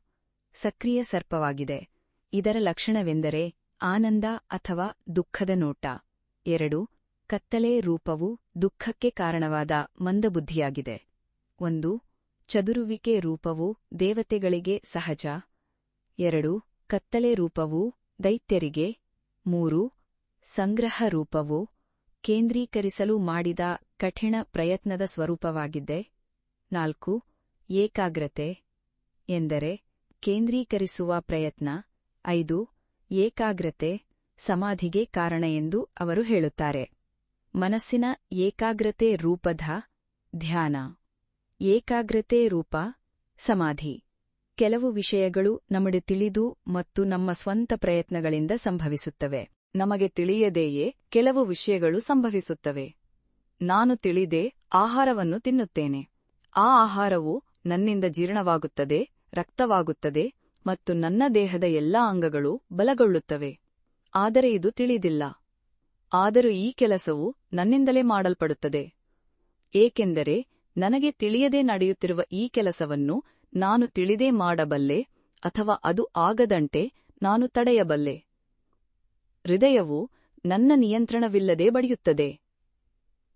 ಸಕ್ರಿಯ ಸರ್ಪವಾಗಿದೆ. ಇದರ ಲಕ್ಷಣವೆಂದರೆ ಆನಂದ ಅಥವಾ ದುಃಖದ ನೋಟ. 2. ಕತ್ತಲೆ ರೂಪವು ದುಃಖಕ್ಕೆ ಕಾರಣವಾದ ಮಂದಬುದ್ಧಿಯಾಗಿದೆ. 1. ಚದುರುವಿಕೆ ರೂಪವು ದೇವತೆಗಳಿಗೆ ಸಹಜ. 2. ಕತ್ತಲೆ ರೂಪವು ದೈತ್ಯರಿಗೆ. 3. ಸಂಗ್ರಹ ರೂಪವು ಕೇಂದ್ರೀಕರಿಸಲು ಮಾಡಿದ ಕಠಿಣ ಪ್ರಯತ್ನದ ಸ್ವರೂಪವಾಗಿದ್ದೆ. 4. ಏಕಾಗ್ರತೆ ಎಂದರೆ ಕೇಂದ್ರೀಕರಿಸುವ ಪ್ರಯತ್ನ. 5. ಏಕಾಗ್ರತೆ ಸಮಾಧಿಗೆ ಕಾರಣ ಎಂದು ಅವರು ಹೇಳುತ್ತಾರೆ. ಮನಸ್ಸಿನ ಏಕಾಗ್ರತೆ ರೂಪದ ಧ್ಯಾನ. ಏಕಾಗ್ರತೆ ರೂಪ ಸಮಾಧಿ. ಕೆಲವು ವಿಷಯಗಳು ನಮಗೆ ತಿಳಿದು ಮತ್ತು ನಮ್ಮ ಸ್ವಂತ ಪ್ರಯತ್ನಗಳಿಂದ ಸಂಭವಿಸುತ್ತವೆ. ನಮಗೆ ತಿಳಿಯದೆಯೇ ಕೆಲವು ವಿಷಯಗಳು ಸಂಭವಿಸುತ್ತವೆ. ನಾನು ತಿಳಿದೇ ಆಹಾರವನ್ನು ತಿನ್ನುತ್ತೇನೆ. ಆ ಆಹಾರವು ನನ್ನಿಂದ ಜೀರ್ಣವಾಗುತ್ತದೆ, ರಕ್ತವಾಗುತ್ತದೆ ಮತ್ತು ನನ್ನ ದೇಹದ ಎಲ್ಲಾ ಅಂಗಗಳು ಬಲಗೊಳ್ಳುತ್ತವೆ. ಆದರೆ ಇದು ತಿಳಿದಿಲ್ಲ. ಆದರೂ ಈ ಕೆಲಸವು ನನ್ನಿಂದಲೇ ಮಾಡಲ್ಪಡುತ್ತದೆ, ಏಕೆಂದರೆ ನನಗೆ ತಿಳಿಯದೆ ನಡೆಯುತ್ತಿರುವ ಈ ಕೆಲಸವನ್ನು ನಾನು ತಿಳಿದೇ ಮಾಡಬಲ್ಲೆ ಅಥವಾ ಅದು ಆಗದಂತೆ ನಾನು ತಡೆಯಬಲ್ಲೆ. ಹೃದಯವು ನನ್ನ ನಿಯಂತ್ರಣವಿಲ್ಲದೆ ಬಡಿಯುತ್ತದೆ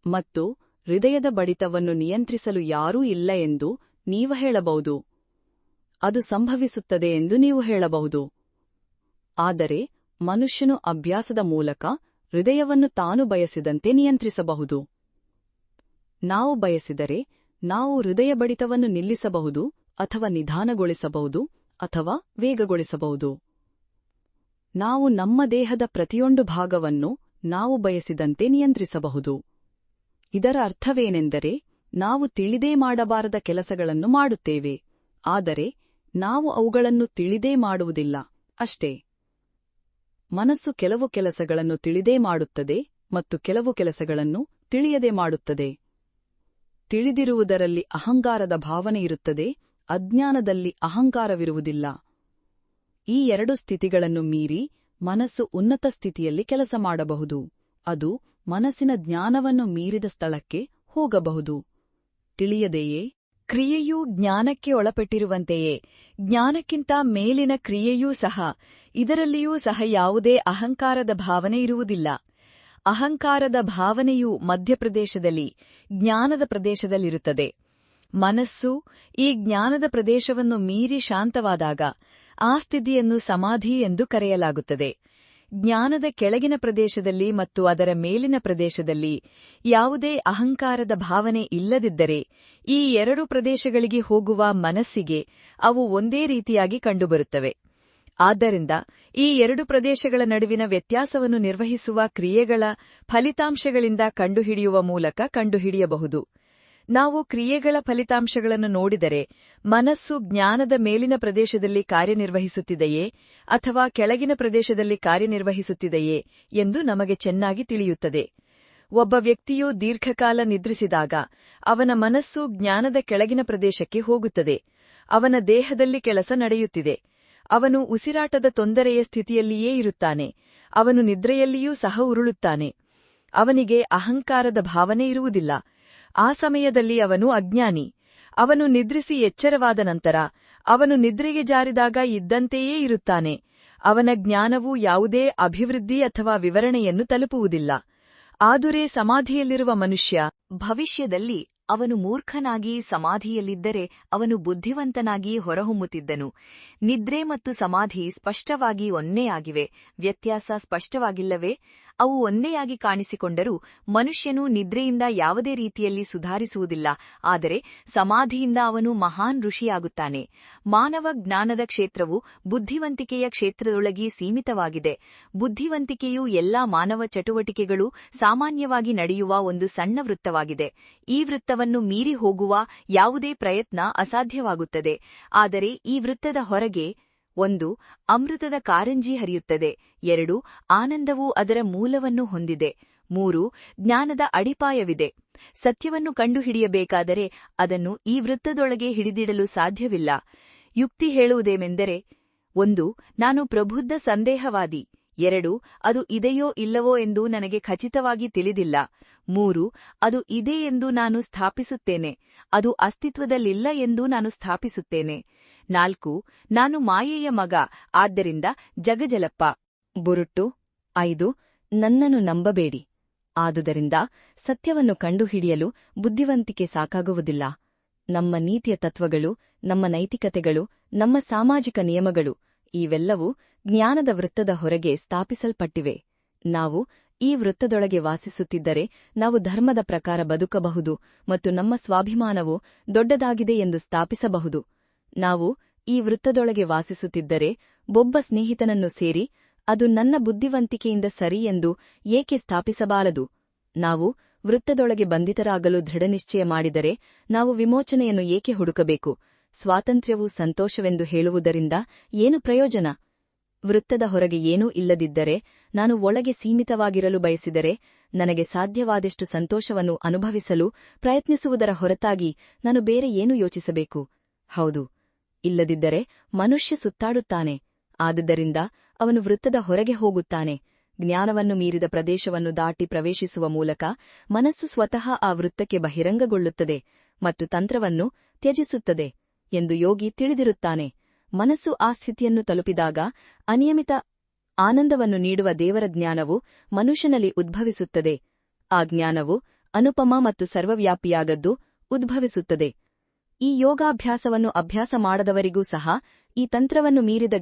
ಮತ್ತು ಹೃದಯದ ಬಡಿತವನ್ನು ನಿಯಂತ್ರಿಸಲು ಯಾರೂ ಇಲ್ಲ ಎಂದು ನೀವು ಹೇಳಬಹುದು. ಅದು ಸಂಭವಿಸುತ್ತದೆ ಎಂದು ನೀವು ಹೇಳಬಹುದು. ಆದರೆ ಮನುಷ್ಯನು ಅಭ್ಯಾಸದ ಮೂಲಕ ಹೃದಯವನ್ನು ತಾನು ಬಯಸಿದಂತೆ ನಿಯಂತ್ರಿಸಬಹುದು. ನಾವು ಬಯಸಿದರೆ ನಾವು ಹೃದಯ ಬಡಿತವನ್ನು ನಿಲ್ಲಿಸಬಹುದು ಅಥವಾ ನಿಧಾನಗೊಳಿಸಬಹುದು ಅಥವಾ ವೇಗಗೊಳಿಸಬಹುದು. ನಾವು ನಮ್ಮ ದೇಹದ ಪ್ರತಿಯೊಂದು ಭಾಗವನ್ನು ನಾವು ಬಯಸಿದಂತೆ ನಿಯಂತ್ರಿಸಬಹುದು. ಇದರ ಅರ್ಥವೇನೆಂದರೆ ನಾವು ತಿಳಿದೇ ಮಾಡಬಾರದ ಕೆಲಸಗಳನ್ನು ಮಾಡುತ್ತೇವೆ, ಆದರೆ ನಾವು ಅವುಗಳನ್ನು ತಿಳಿದೇ ಮಾಡುವುದಿಲ್ಲ ಅಷ್ಟೇ. ಮನಸ್ಸು ಕೆಲವು ಕೆಲಸಗಳನ್ನು ತಿಳಿದೇ ಮಾಡುತ್ತದೆ ಮತ್ತು ಕೆಲವು ಕೆಲಸಗಳನ್ನು ತಿಳಿಯದೆ ಮಾಡುತ್ತದೆ. ತಿಳಿದಿರುವುದರಲ್ಲಿ ಅಹಂಕಾರದ ಭಾವನೆಯಿರುತ್ತದೆ, ಅಜ್ಞಾನದಲ್ಲಿ ಅಹಂಕಾರವಿರುವುದಿಲ್ಲ. ಈ ಎರಡು ಸ್ಥಿತಿಗಳನ್ನು ಮೀರಿ ಮನಸ್ಸು ಉನ್ನತ ಸ್ಥಿತಿಯಲ್ಲಿ ಕೆಲಸ ಮಾಡಬಹುದು. ಅದು ಮನಸ್ಸಿನ ಜ್ಞಾನವನ್ನು ಮೀರಿದ ಸ್ಥಳಕ್ಕೆ ಹೋಗಬಹುದು. ತಿಳಿಯದೆಯೇ ಕ್ರಿಯೆಯೂ ಜ್ಞಾನಕ್ಕೆ ಒಳಪಟ್ಟಿರುವಂತೆಯೇ ಜ್ಞಾನಕ್ಕಿಂತ ಮೇಲಿನ ಕ್ರಿಯೆಯೂ ಸಹ, ಇದರಲ್ಲಿಯೂ ಸಹ ಯಾವುದೇ ಅಹಂಕಾರದ ಭಾವನೆ ಇರುವುದಿಲ್ಲ. ಅಹಂಕಾರದ ಭಾವನೆಯು ಮಧ್ಯಪ್ರದೇಶದಲ್ಲಿ, ಜ್ಞಾನದ ಪ್ರದೇಶದಲ್ಲಿರುತ್ತದೆ. ಮನಸ್ಸು ಈ ಜ್ಞಾನದ ಪ್ರದೇಶವನ್ನು ಮೀರಿ ಶಾಂತವಾದಾಗ ಆ ಸ್ಥಿತಿಯನ್ನು ಸಮಾಧಿ ಎಂದು ಕರೆಯಲಾಗುತ್ತದೆ. ಜ್ಞಾನದ ಕೆಳಗಿನ ಪ್ರದೇಶದಲ್ಲಿ ಮತ್ತು ಅದರ ಮೇಲಿನ ಪ್ರದೇಶದಲ್ಲಿ ಯಾವುದೇ ಅಹಂಕಾರದ ಭಾವನೆ ಇಲ್ಲದಿದ್ದರೆ ಈ ಎರಡು ಪ್ರದೇಶಗಳಿಗೆ ಹೋಗುವ ಮನಸ್ಸಿಗೆ ಅವು ಒಂದೇ ರೀತಿಯಾಗಿ ಕಂಡುಬರುತ್ತವೆ. ಆದ್ದರಿಂದ ಈ ಎರಡು ಪ್ರದೇಶಗಳ ನಡುವಿನ ವ್ಯತ್ಯಾಸವನ್ನು ನಿರ್ವಹಿಸುವ ಕ್ರಿಯೆಗಳ ಫಲಿತಾಂಶಗಳಿಂದ ಕಂಡುಹಿಡಿಯುವ ಮೂಲಕ ಕಂಡುಹಿಡಿಯಬಹುದು. ನಾವು ಕ್ರಿಯೆಗಳ ಫಲಿತಾಂಶಗಳನ್ನು ನೋಡಿದರೆ ಮನಸ್ಸು ಜ್ಞಾನದ ಮೇಲಿನ ಪ್ರದೇಶದಲ್ಲಿ ಕಾರ್ಯನಿರ್ವಹಿಸುತ್ತಿದೆಯೇ ಅಥವಾ ಕೆಳಗಿನ ಪ್ರದೇಶದಲ್ಲಿ ಕಾರ್ಯನಿರ್ವಹಿಸುತ್ತಿದೆಯೇ ಎಂದು ನಮಗೆ ಚೆನ್ನಾಗಿ ತಿಳಿಯುತ್ತದೆ. ಒಬ್ಬ ವ್ಯಕ್ತಿಯು ದೀರ್ಘಕಾಲ ನಿದ್ರಿಸಿದಾಗ ಅವನ ಮನಸ್ಸು ಜ್ಞಾನದ ಕೆಳಗಿನ ಪ್ರದೇಶಕ್ಕೆ ಹೋಗುತ್ತದೆ. ಅವನ ದೇಹದಲ್ಲಿ ಕೆಲಸ ನಡೆಯುತ್ತಿದೆ. ಅವನು ಉಸಿರಾಟದ ತೊಂದರೆಯ ಸ್ಥಿತಿಯಲ್ಲಿಯೇ ಇರುತ್ತಾನೆ. ಅವನು ನಿದ್ರೆಯಲ್ಲಿಯೂ ಸಹ ಉರುಳುತ್ತಾನೆ. ಅವನಿಗೆ ಅಹಂಕಾರದ ಭಾವನೆ ಇರುವುದಿಲ್ಲ. ಆ ಸಮಯದಲ್ಲಿ ಅವನು ಅಜ್ಞಾನಿ. ಅವನು ನಿದ್ರಿಸಿ ಎಚ್ಚರವಾದ ನಂತರ ಅವನು ನಿದ್ರೆಗೆ ಜಾರಿದಾಗ ಇದ್ದಂತೆಯೇ ಇರುತ್ತಾನೆ. ಅವನ ಜ್ಞಾನವು ಯಾವುದೇ ಅಭಿವೃದ್ಧಿ ಅಥವಾ ವಿವರಣೆಯನ್ನು ತಲುಪುವುದಿಲ್ಲ. ಆದರೆ ಸಮಾಧಿಯಲ್ಲಿರುವ ಮನುಷ್ಯ ಭವಿಷ್ಯದಲ್ಲಿ ಅವನು ಮೂರ್ಖನಾಗಿ ಸಮಾಧಿಯಲ್ಲಿದ್ದರೆ ಅವನು ಬುದ್ಧಿವಂತನಾಗಿ ಹೊರಹೊಮ್ಮುತ್ತಿದ್ದನು. ನಿದ್ರೆ ಮತ್ತು ಸಮಾಧಿ ಸ್ಪಷ್ಟವಾಗಿ ಒಂದೇ ಆಗಿವೆ. ವ್ಯತ್ಯಾಸ ಸ್ಪಷ್ಟವಾಗಿಲ್ಲವೇ? ಅವು ಒಂದೇಯಾಗಿ ಕಾಣಿಸಿಕೊಂಡರೂ ಮನುಷ್ಯನು ನಿದ್ರೆಯಿಂದ ಯಾವುದೇ ರೀತಿಯಲ್ಲಿ ಸುಧಾರಿಸುವುದಿಲ್ಲ. ಆದರೆ ಸಮಾಧಿಯಿಂದ ಅವನು ಮಹಾನ್ ಋಷಿಯಾಗುತ್ತಾನೆ. ಮಾನವ ಜ್ಞಾನದ ಕ್ಷೇತ್ರವು ಬುದ್ಧಿವಂತಿಕೆಯ ಕ್ಷೇತ್ರದೊಳಗೆ ಸೀಮಿತವಾಗಿದೆ. ಬುದ್ಧಿವಂತಿಕೆಯು ಎಲ್ಲಾ ಮಾನವ ಚಟುವಟಿಕೆಗಳು ಸಾಮಾನ್ಯವಾಗಿ ನಡೆಯುವ ಒಂದು ಸಣ್ಣ ವೃತ್ತವಾಗಿದೆ. ಈ ವೃತ್ತವನ್ನು ಮೀರಿ ಹೋಗುವ ಯಾವುದೇ ಪ್ರಯತ್ನ ಅಸಾಧ್ಯವಾಗುತ್ತದೆ. ಆದರೆ ಈ ವೃತ್ತದ ಹೊರಗೆ 1. ಅಮೃತದ ಕಾರಂಜಿ ಹರಿಯುತ್ತದೆ. 2. ಆನಂದವು ಅದರ ಮೂಲವನ್ನು ಹೊಂದಿದೆ. 3. ಜ್ಞಾನದ ಅಡಿಪಾಯವಿದೆ. ಸತ್ಯವನ್ನು ಕಂಡುಹಿಡಿಯಬೇಕಾದರೆ ಅದನ್ನು ಈ ವೃತ್ತದೊಳಗೆ ಹಿಡಿದಿಡಲು ಸಾಧ್ಯವಿಲ್ಲ. ಯುಕ್ತಿ ಹೇಳುವುದೇನೆಂದರೆ 1. ನಾನು ಪ್ರಬುದ್ಧ ಸಂದೇಹವಾದಿ. 2. ಅದು ಇದೆಯೋ ಇಲ್ಲವೋ ಎಂದು ನನಗೆ ಖಚಿತವಾಗಿ ತಿಳಿದಿಲ್ಲ. 3. ಅದು ಇದೆ ಎಂದು ನಾನು ಸ್ಥಾಪಿಸುತ್ತೇನೆ. ಅದು ಅಸ್ತಿತ್ವದಲ್ಲಿಲ್ಲ ಎಂದು ನಾನು ಸ್ಥಾಪಿಸುತ್ತೇನೆ. 4. ನಾನು ಮಾಯೆಯ ಮಗ, ಆದ್ದರಿಂದ ಜಗಜಲಪ್ಪ. ಬುರುಟು 5. ನನ್ನನ್ನು ನಂಬಬೇಡಿ. ಆದುದರಿಂದ ಸತ್ಯವನ್ನು ಕಂಡುಹಿಡಿಯಲು ಬುದ್ಧಿವಂತಿಕೆ ಸಾಕಾಗುವುದಿಲ್ಲ. ನಮ್ಮ ನೀತಿಯ ತತ್ವಗಳು, ನಮ್ಮ ನೈತಿಕತೆಗಳು, ನಮ್ಮ ಸಾಮಾಜಿಕ ನಿಯಮಗಳು ಇವೆಲ್ಲವೂ ಜ್ಞಾನದ ವೃತ್ತದ ಹೊರಗೆ ಸ್ಥಾಪಿಸಲ್ಪಟ್ಟಿವೆ. ನಾವು ಈ ವೃತ್ತದೊಳಗೆ ವಾಸಿಸುತ್ತಿದ್ದರೆ ನಾವು ಧರ್ಮದ ಪ್ರಕಾರ ಬದುಕಬಹುದು ಮತ್ತು ನಮ್ಮ ಸ್ವಾಭಿಮಾನವು ದೊಡ್ಡದಾಗಿದೆ ಎಂದು ಸ್ಥಾಪಿಸಬಹುದು. ನಾವು ಈ ವೃತ್ತದೊಳಗೆ ವಾಸಿಸುತ್ತಿದ್ದರೆ ಒಬ್ಬ ಸ್ನೇಹಿತನನ್ನು ಸೇರಿ ಅದು ನನ್ನ ಬುದ್ಧಿವಂತಿಕೆಯಿಂದ ಸರಿ ಎಂದು ಏಕೆ ಸ್ಥಾಪಿಸಬಾರದು? ನಾವು ವೃತ್ತದೊಳಗೆ ಬಂಧಿತರಾಗಲು ದೃಢನಿಶ್ಚಯ ಮಾಡಿದರೆ ನಾವು ವಿಮೋಚನೆಯನ್ನು ಏಕೆ ಹುಡುಕಬೇಕು? ಸ್ವಾತಂತ್ರ್ಯವು ಸಂತೋಷವೆಂದು ಹೇಳುವುದರಿಂದ ಏನು ಪ್ರಯೋಜನ? ವೃತ್ತದ ಹೊರಗೆ ಏನೂ ಇಲ್ಲದಿದ್ದರೆ, ನಾನು ಒಳಗೆ ಸೀಮಿತವಾಗಿರಲು ಬಯಸಿದರೆ, ನನಗೆ ಸಾಧ್ಯವಾದಷ್ಟು ಸಂತೋಷವನ್ನು ಅನುಭವಿಸಲು ಪ್ರಯತ್ನಿಸುವುದರ ಹೊರತಾಗಿ ನಾನು ಬೇರೆ ಏನು ಯೋಚಿಸಬೇಕು? ಹೌದು, ಇಲ್ಲದಿದ್ದರೆ ಮನುಷ್ಯ ಸುತ್ತಾಡುತ್ತಾನೆ. ಆದುದರಿಂದ ಅವನು ವೃತ್ತದ ಹೊರಗೆ ಹೋಗುತ್ತಾನೆ. ಜ್ಞಾನವನ್ನು ಮೀರಿದ ಪ್ರದೇಶವನ್ನು ದಾಟಿ ಪ್ರವೇಶಿಸುವ ಮೂಲಕ ಮನಸ್ಸು ಸ್ವತಃ ಆ ವೃತ್ತಕ್ಕೆ ಬಹಿರಂಗಗೊಳ್ಳುತ್ತದೆ ಮತ್ತು ತಂತ್ರವನ್ನು ತ್ಯಜಿಸುತ್ತದೆ ಎಂದು ಯೋಗಿ ತಿಳಿದಿರುತ್ತಾನೆ. ಮನಸ್ಸು ಆ ಸ್ಥಿತಿಯನ್ನು ತಲುಪಿದಾಗ ಅನಿಯಮಿತ ಆನಂದವನ್ನು ನೀಡುವ ದೇವರ ಜ್ಞಾನವು ಮನುಷ್ಯನಲ್ಲಿ ಉದ್ಭವಿಸುತ್ತದೆ. ಆ ಜ್ಞಾನವು ಅನುಪಮ ಮತ್ತು ಸರ್ವವ್ಯಾಪಿಯಾಗದ್ದು ಉದ್ಭವಿಸುತ್ತದೆ. ಈ ಯೋಗಾಭ್ಯಾಸವನ್ನು ಅಭ್ಯಾಸ ಮಾಡದವರಿಗೂ ಸಹ ಈ ತಂತ್ರವನ್ನು ಮೀರಿದ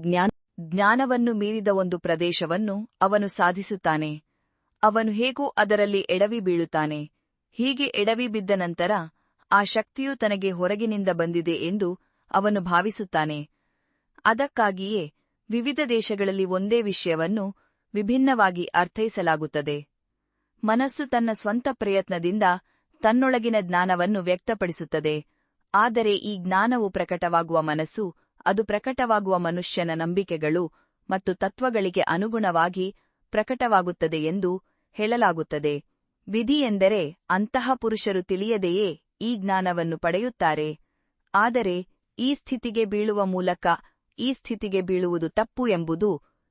ಜ್ಞಾನವನ್ನು ಮೀರಿದ ಒಂದು ಪ್ರದೇಶವನ್ನು ಅವನು ಸಾಧಿಸುತ್ತಾನೆ. ಅವನು ಹೇಗೂ ಅದರಲ್ಲಿ ಎಡವಿ ಬೀಳುತ್ತಾನೆ. ಹೀಗೆ ಎಡವಿ ಬಿದ್ದ ನಂತರ ಆ ಶಕ್ತಿಯು ತನಗೆ ಹೊರಗಿನಿಂದ ಬಂದಿದೆ ಎಂದು ಅವನು ಭಾವಿಸುತ್ತಾನೆ. ಅದಕ್ಕಾಗಿಯೇ ವಿವಿಧ ದೇಶಗಳಲ್ಲಿ ಒಂದೇ ವಿಷಯವನ್ನು ವಿಭಿನ್ನವಾಗಿ ಅರ್ಥೈಸಲಾಗುತ್ತದೆ. ಮನಸ್ಸು ತನ್ನ ಸ್ವಂತ ಪ್ರಯತ್ನದಿಂದ ತನ್ನೊಳಗಿನ ಜ್ಞಾನವನ್ನು ವ್ಯಕ್ತಪಡಿಸುತ್ತದೆ. ಆದರೆ ಈ ಜ್ಞಾನವು ಪ್ರಕಟವಾಗುವ ಮನಸ್ಸು, ಅದು ಪ್ರಕಟವಾಗುವ ಮನುಷ್ಯನ ನಂಬಿಕೆಗಳು ಮತ್ತು ತತ್ವಗಳಿಗೆ ಅನುಗುಣವಾಗಿ ಪ್ರಕಟವಾಗುತ್ತದೆ ಎಂದು ಹೇಳಲಾಗುತ್ತದೆ. ವಿಧಿ ಎಂದರೆ ಅಂತಹ ಪುರುಷರು ತಿಳಿಯದೆಯೇ ಈ ಜ್ಞಾನವನ್ನು ಪಡೆಯುತ್ತಾರೆ. ಆದರೆ ಈ ಸ್ಥಿತಿಗೆ ಬೀಳುವ ಮೂಲಕ ಈ ಸ್ಥಿತಿಗೆ ಬೀಳುವುದು ತಪ್ಪು ಎಂಬುದು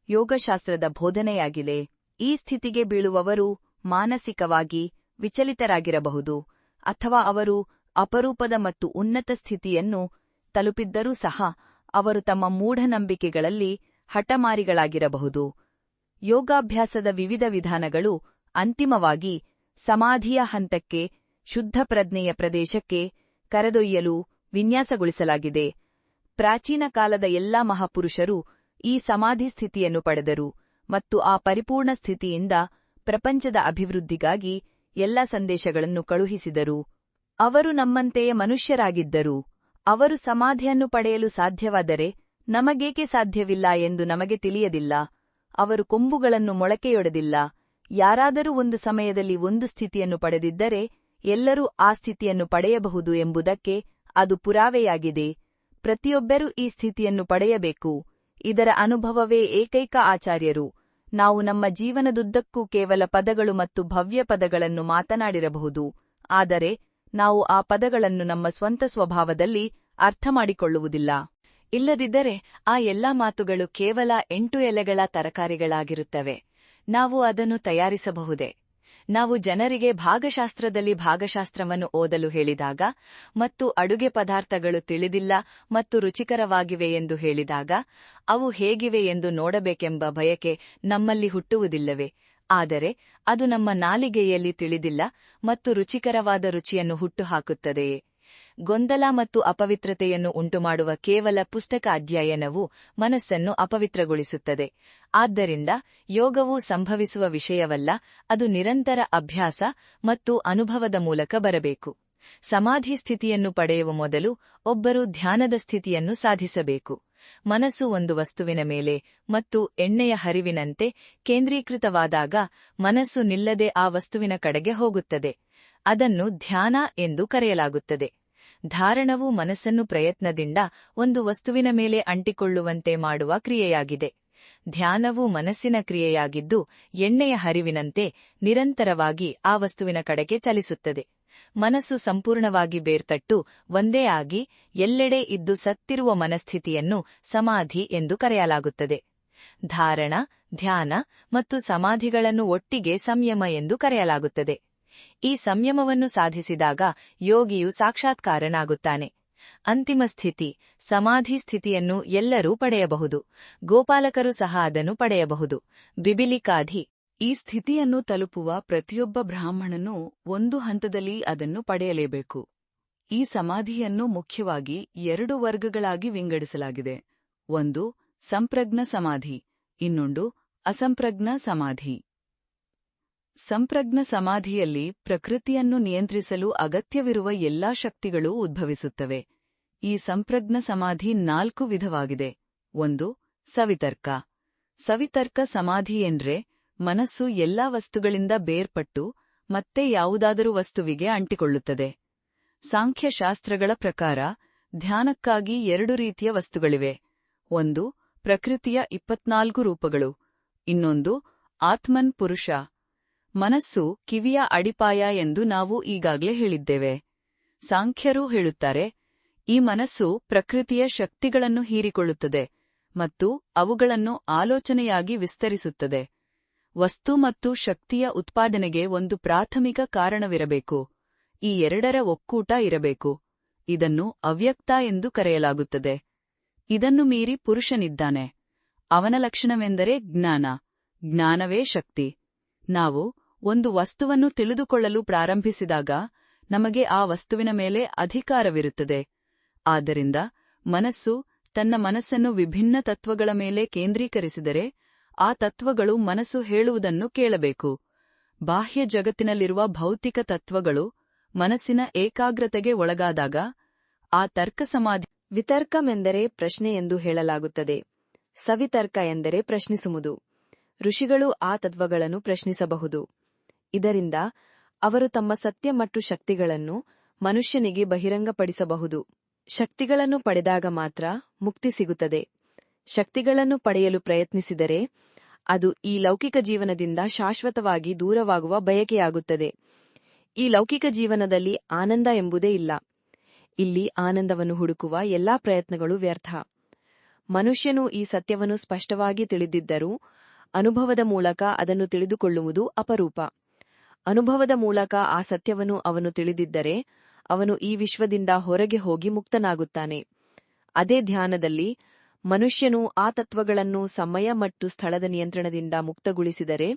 ಯೋಗಶಾಸ್ತ್ರದ ಬೋಧನೆಯಾಗಿದೆ. ಈ ಸ್ಥಿತಿಗೆ ಬೀಳುವವರು ಮಾನಸಿಕವಾಗಿ ವಿಚಲಿತರಾಗಿರಬಹುದು, ಅಥವಾ ಅವರು ಅಪರೂಪದ ಮತ್ತು ಉನ್ನತ ಸ್ಥಿತಿಯನ್ನು ತಲುಪಿದ್ದರೂ ಸಹ ಅವರು ತಮ್ಮ ಮೂಢನಂಬಿಕೆಗಳಲ್ಲಿ ಹಠಮಾರಿಗಳಾಗಿರಬಹುದು. ಯೋಗಾಭ್ಯಾಸದ ವಿವಿಧ ವಿಧಾನಗಳು ಅಂತಿಮವಾಗಿ ಸಮಾಧಿಯ ಹಂತಕ್ಕೆ, ಶುದ್ಧ ಪ್ರಜ್ಞೆಯ ಪ್ರದೇಶಕ್ಕೆ ಕರೆದೊಯ್ಯಲು ವಿನ್ಯಾಸಗೊಳಿಸಲಾಗಿದೆ. ಪ್ರಾಚೀನ ಕಾಲದ ಎಲ್ಲಾ ಮಹಾಪುರುಷರು ಈ ಸಮಾಧಿ ಸ್ಥಿತಿಯನ್ನು ಪಡೆದರು ಮತ್ತು ಆ ಪರಿಪೂರ್ಣ ಸ್ಥಿತಿಯಿಂದ ಪ್ರಪಂಚದ ಅಭಿವೃದ್ಧಿಗಾಗಿ ಎಲ್ಲ ಸಂದೇಶಗಳನ್ನು ಕಳುಹಿಸಿದರು. ಅವರು ನಮ್ಮಂತೆಯೇ ಮನುಷ್ಯರಾಗಿದ್ದರು. ಅವರು ಸಮಾಧಿಯನ್ನು ಪಡೆಯಲು ಸಾಧ್ಯವಾದರೆ ನಮಗೇಕೆ ಸಾಧ್ಯವಿಲ್ಲ ಎಂದು ನಮಗೆ ತಿಳಿಯದಿಲ್ಲ. ಅವರು ಕೊಂಬುಗಳನ್ನು ಮೊಳಕೆಯೊಡೆದಿಲ್ಲ. ಯಾರಾದರೂ ಒಂದು ಸಮಯದಲ್ಲಿ ಒಂದು ಸ್ಥಿತಿಯನ್ನು ಪಡೆದಿದ್ದರೆ ಎಲ್ಲರೂ ಆ ಸ್ಥಿತಿಯನ್ನು ಪಡೆಯಬಹುದು ಎಂಬುದಕ್ಕೆ ಅದು ಪುರಾವೆಯಾಗಿದೆ. ಪ್ರತಿಯೊಬ್ಬರೂ ಈ ಸ್ಥಿತಿಯನ್ನು ಪಡೆಯಬೇಕು. ಇದರ ಅನುಭವವೇ ಏಕೈಕ ಆಚಾರ್ಯರು. ನಾವು ನಮ್ಮ ಜೀವನದುದ್ದಕ್ಕೂ ಕೇವಲ ಪದಗಳು ಮತ್ತು ಭವ್ಯ ಪದಗಳನ್ನು ಮಾತನಾಡಿರಬಹುದು, ಆದರೆ ನಾವು ಆ ಪದಗಳನ್ನು ನಮ್ಮ ಸ್ವಂತ ಸ್ವಭಾವದಲ್ಲಿ ಅರ್ಥಮಾಡಿಕೊಳ್ಳುವುದಿಲ್ಲ. ಇಲ್ಲದಿದ್ದರೆ ಆ ಎಲ್ಲಾ ಮಾತುಗಳು ಕೇವಲ 8 ಎಲೆಗಳ ತರಕಾರಿಗಳಾಗಿರುತ್ತವೆ. ನಾವು ಅದನ್ನು ತಯಾರಿಸಬಹುದೇ? ನಾವು ಜನರಿಗೆ ಭಾಗಶಾಸ್ತ್ರದಲ್ಲಿ ಭಾಗಶಾಸ್ತ್ರವನ್ನು ಓದಲು ಹೇಳಿದಾಗ ಮತ್ತು ಅಡುಗೆ ಪದಾರ್ಥಗಳು ತಿಳಿದಿಲ್ಲ ಮತ್ತು ರುಚಿಕರವಾಗಿವೆ ಎಂದು ಹೇಳಿದಾಗ ಅವು ಹೇಗಿವೆ ಎಂದು ನೋಡಬೇಕೆಂಬ ಬಯಕೆ ನಮ್ಮಲ್ಲಿ ಹುಟ್ಟುವುದಿಲ್ಲವೇ? ಆದರೆ ಅದು ನಮ್ಮ ನಾಲಿಗೆಯಲ್ಲಿ ತಿಳಿದಿಲ್ಲ ಮತ್ತು ರುಚಿಕರವಾದ ರುಚಿಯನ್ನು ಹುಟ್ಟುಹಾಕುತ್ತದೆಯೇ? ಗೊಂದಲ ಮತ್ತು ಅಪವಿತ್ರತೆಯನ್ನು ಉಂಟುಮಾಡುವ ಕೇವಲ ಪುಸ್ತಕ ಅಧ್ಯಯನವು ಮನಸ್ಸನ್ನು ಅಪವಿತ್ರಗೊಳಿಸುತ್ತದೆ. ಆದ್ದರಿಂದ ಯೋಗವು ಸಂಭವಿಸುವ ವಿಷಯವಲ್ಲ, ಅದು ನಿರಂತರ ಅಭ್ಯಾಸ ಮತ್ತು ಅನುಭವದ ಮೂಲಕ ಬರಬೇಕು. ಸಮಾಧಿ ಸ್ಥಿತಿಯನ್ನು ಪಡೆಯುವ ಮೊದಲು ಒಬ್ಬರು ಧ್ಯಾನದ ಸ್ಥಿತಿಯನ್ನು ಸಾಧಿಸಬೇಕು. ಮನಸ್ಸು ಒಂದು ವಸ್ತುವಿನ ಮೇಲೆ ಮತ್ತು ಎಣ್ಣೆಯ ಹರಿವಿನಂತೆ ಕೇಂದ್ರೀಕೃತವಾದಾಗ ಮನಸ್ಸು ನಿಲ್ಲದೆ ಆ ವಸ್ತುವಿನ ಕಡೆಗೆ ಹೋಗುತ್ತದೆ. ಅದನ್ನು ಧ್ಯಾನ ಎಂದು ಕರೆಯಲಾಗುತ್ತದೆ. ಧಾರಣವು ಮನಸ್ಸನ್ನು ಪ್ರಯತ್ನದಿಂದ ಒಂದು ವಸ್ತುವಿನ ಮೇಲೆ ಅಂಟಿಕೊಳ್ಳುವಂತೆ ಮಾಡುವ ಕ್ರಿಯೆಯಾಗಿದೆ. ಧ್ಯಾನವು ಮನಸ್ಸಿನ ಕ್ರಿಯೆಯಾಗಿದ್ದು ಎಣ್ಣೆಯ ಹರಿವಿನಂತೆ ನಿರಂತರವಾಗಿ ಆ ವಸ್ತುವಿನ ಕಡೆಗೆ ಚಲಿಸುತ್ತದೆ. ಮನಸ್ಸು ಸಂಪೂರ್ಣವಾಗಿ ಬೇರ್ತಟ್ಟು ಒಂದೇ ಆಗಿ ಎಲ್ಲೆಡೆ ಇದ್ದು ಸತ್ತಿರುವ ಮನಸ್ಥಿತಿಯನ್ನು ಸಮಾಧಿ ಎಂದು ಕರೆಯಲಾಗುತ್ತದೆ. ಧಾರಣ, ಧ್ಯಾನ ಮತ್ತು ಸಮಾಧಿಗಳನ್ನು ಒಟ್ಟಿಗೆ ಸಂಯಮ ಎಂದು ಕರೆಯಲಾಗುತ್ತದೆ. ಈ ಸಂಯಮವನ್ನು ಸಾಧಿಸಿದಾಗ ಯೋಗಿಯು ಸಾಕ್ಷಾತ್ಕಾರನಾಗುತ್ತಾನೆ. ಅಂತಿಮ ಸ್ಥಿತಿ, ಸಮಾಧಿ ಸ್ಥಿತಿಯನ್ನು ಎಲ್ಲರೂ ಪಡೆಯಬಹುದು. ಗೋಪಾಲಕರು ಸಹ ಅದನ್ನು ಪಡೆಯಬಹುದು. ಬಿಬಿಲಿಕಾಧಿ ಈ ಸ್ಥಿತಿಯನ್ನು ತಲುಪುವ ಪ್ರತಿಯೊಬ್ಬ ಬ್ರಾಹ್ಮಣನೂ ಒಂದು ಹಂತದಲ್ಲಿ ಅದನ್ನು ಪಡೆಯಲೇಬೇಕು. ಈ ಸಮಾಧಿಯನ್ನು ಮುಖ್ಯವಾಗಿ 2 ವರ್ಗಗಳಾಗಿ ವಿಂಗಡಿಸಲಾಗಿದೆ. ಒಂದು ಸಂಪ್ರಜ್ಞ ಸಮಾಧಿ, ಇನ್ನೊಂದು ಅಸಂಪ್ರಜ್ಞ ಸಮಾಧಿ. ಸಂಪ್ರಜ್ಞ ಸಮಾಧಿಯಲ್ಲಿ ಪ್ರಕೃತಿಯನ್ನು ನಿಯಂತ್ರಿಸಲು ಅಗತ್ಯವಿರುವ ಎಲ್ಲಾ ಶಕ್ತಿಗಳೂ ಉದ್ಭವಿಸುತ್ತವೆ. ಈ ಸಂಪ್ರಜ್ಞ ಸಮಾಧಿ 4 ವಿಧವಾಗಿದೆ. 1. ಸವಿತರ್ಕ. ಸವಿತರ್ಕ ಸಮಾಧಿ ಎಂದ್ರೆ ಮನಸ್ಸು ಎಲ್ಲಾ ವಸ್ತುಗಳಿಂದ ಬೇರ್ಪಟ್ಟು ಮತ್ತೆ ಯಾವುದಾದರೂ ವಸ್ತುವಿಗೆ ಅಂಟಿಕೊಳ್ಳುತ್ತದೆ. ಸಾಂಖ್ಯಶಾಸ್ತ್ರಗಳ ಪ್ರಕಾರ ಧ್ಯಾನಕ್ಕಾಗಿ 2 ರೀತಿಯ ವಸ್ತುಗಳಿವೆ. ಒಂದು ಪ್ರಕೃತಿಯ 24 ರೂಪಗಳು, ಇನ್ನೊಂದು ಆತ್ಮನ್ ಪುರುಷ. ಮನಸ್ಸು ಕಿವಿಯ ಅಡಿಪಾಯ ಎಂದು ನಾವು ಈಗಾಗಲೇ ಹೇಳಿದ್ದೇವೆ. ಸಾಂಖ್ಯರು ಹೇಳುತ್ತಾರೆ, ಈ ಮನಸ್ಸು ಪ್ರಕೃತಿಯ ಶಕ್ತಿಗಳನ್ನು ಹೀರಿಕೊಳ್ಳುತ್ತದೆ ಮತ್ತು ಅವುಗಳನ್ನು ಆಲೋಚನೆಯಾಗಿ ವಿಸ್ತರಿಸುತ್ತದೆ. ವಸ್ತು ಮತ್ತು ಶಕ್ತಿಯ ಉತ್ಪಾದನೆಗೆ ಒಂದು ಪ್ರಾಥಮಿಕ ಕಾರಣವಿರಬೇಕು. ಈ ಎರಡರ ಒಕ್ಕೂಟ ಇರಬೇಕು. ಇದನ್ನು ಅವ್ಯಕ್ತ ಎಂದು ಕರೆಯಲಾಗುತ್ತದೆ. ಇದನ್ನು ಮೀರಿ ಪುರುಷನಿದ್ದಾನೆ. ಅವನ ಲಕ್ಷಣವೆಂದರೆ ಜ್ಞಾನ. ಜ್ಞಾನವೇ ಶಕ್ತಿ. ನಾವು ಒಂದು ವಸ್ತುವನ್ನು ತಿಳಿದುಕೊಳ್ಳಲು ಪ್ರಾರಂಭಿಸಿದಾಗ ನಮಗೆ ಆ ವಸ್ತುವಿನ ಮೇಲೆ ಅಧಿಕಾರವಿರುತ್ತದೆ. ಆದ್ದರಿಂದ ಮನಸ್ಸು ತನ್ನ ಮನಸ್ಸನ್ನು ವಿಭಿನ್ನ ತತ್ವಗಳ ಮೇಲೆ ಕೇಂದ್ರೀಕರಿಸಿದರೆ ಆ ತತ್ವಗಳು ಮನಸ್ಸು ಹೇಳುವುದನ್ನು ಕೇಳಬೇಕು. ಬಾಹ್ಯ ಜಗತ್ತಿನಲ್ಲಿರುವ ಭೌತಿಕ ತತ್ವಗಳು ಮನಸ್ಸಿನ ಏಕಾಗ್ರತೆಗೆ ಒಳಗಾದಾಗ ಆ ತರ್ಕಸಮಾಧಿ. ವಿತರ್ಕಮೆಂದರೆ ಪ್ರಶ್ನೆ ಎಂದು ಹೇಳಲಾಗುತ್ತದೆ. ಸವಿತರ್ಕ ಎಂದರೆ ಪ್ರಶ್ನಿಸುವುದು. ಋಷಿಗಳು ಆ ತತ್ವಗಳನ್ನು ಪ್ರಶ್ನಿಸಬಹುದು. ಇದರಿಂದ ಅವರು ತಮ್ಮ ಸತ್ಯ ಮತ್ತು ಶಕ್ತಿಗಳನ್ನು ಮನುಷ್ಯನಿಗೆ ಬಹಿರಂಗಪಡಿಸಬಹುದು. ಶಕ್ತಿಗಳನ್ನು ಪಡೆದಾಗ ಮಾತ್ರ ಮುಕ್ತಿ ಸಿಗುತ್ತದೆ. ಶಕ್ತಿಗಳನ್ನು ಪಡೆಯಲು ಪ್ರಯತ್ನಿಸಿದರೆ ಅದು ಈ ಲೌಕಿಕ ಜೀವನದಿಂದ ಶಾಶ್ವತವಾಗಿ ದೂರವಾಗುವ ಬಯಕೆಯಾಗುತ್ತದೆ. ಈ ಲೌಕಿಕ ಜೀವನದಲ್ಲಿ ಆನಂದ ಎಂಬುದೇ ಇಲ್ಲ. ಇಲ್ಲಿ ಆನಂದವನ್ನು ಹುಡುಕುವ ಎಲ್ಲಾ ಪ್ರಯತ್ನಗಳು ವ್ಯರ್ಥ. ಮನುಷ್ಯನು ಈ ಸತ್ಯವನ್ನು ಸ್ಪಷ್ಟವಾಗಿ ತಿಳಿದಿದ್ದರೂ ಅನುಭವದ ಮೂಲಕ ಅದನ್ನು ತಿಳಿದುಕೊಳ್ಳುವುದು ಅಪರೂಪ. ಅನುಭವದ ಮೂಲಕ ಆ ಸತ್ಯವನ್ನು ಅವನು ತಿಳಿದಿದ್ದರೆ ಅವನು ಈ ವಿಶ್ವದಿಂದ ಹೊರಗೆ ಹೋಗಿ ಮುಕ್ತನಾಗುತ್ತಾನೆ. ಅದೇ ಧ್ಯಾನದಲ್ಲಿ ಮನುಷ್ಯನು ಆ ತತ್ವಗಳನ್ನು ಸಮಯ ಮತ್ತು ಸ್ಥಳದ ನಿಯಂತ್ರಣದಿಂದ ಮುಕ್ತಗೊಳಿಸಿದರೆ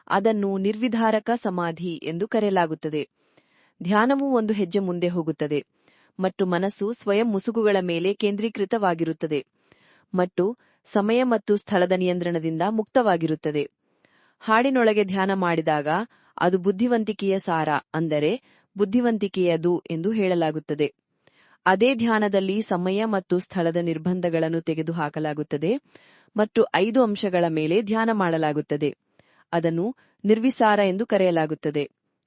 ಅದನ್ನು ನಿರ್ವಿಧಾರಕ ಸಮಾಧಿ ಎಂದು ಕರೆಯಲಾಗುತ್ತದೆ. ಧ್ಯಾನವು ಒಂದು ಹೆಜ್ಜೆ ಮುಂದೆ ಹೋಗುತ್ತದೆ ಮತ್ತು ಮನಸ್ಸು ಸ್ವಯಂ ಮುಸುಕುಗಳ ಮೇಲೆ ಕೇಂದ್ರೀಕೃತವಾಗಿರುತ್ತದೆ ಮತ್ತು ಸಮಯ ಮತ್ತು ಸ್ಥಳದ ನಿಯಂತ್ರಣದಿಂದ ಮುಕ್ತವಾಗಿರುತ್ತದೆ. ಹಾಡಿನೊಳಗೆ ಧ್ಯಾನ ಮಾಡಿದಾಗ ಅದು ಬುದ್ಧಿವಂತಿಕೆಯ ಸಾರ, ಅಂದರೆ ಬುದ್ಧಿವಂತಿಕೆಯದು ಎಂದು ಹೇಳಲಾಗುತ್ತದೆ. ಅದೇ ಧ್ಯಾನದಲ್ಲಿ ಸಮಯ ಮತ್ತು ಸ್ಥಳದ ನಿರ್ಬಂಧಗಳನ್ನು ತೆಗೆದುಹಾಕಲಾಗುತ್ತದೆ ಮತ್ತು 5 ಅಂಶಗಳ ಮೇಲೆ ಧ್ಯಾನ ಮಾಡಲಾಗುತ್ತದೆ. ಅದನ್ನು ನಿರ್ವಿಸಾರ ಎಂದು ಕರೆಯಲಾಗುತ್ತದೆ.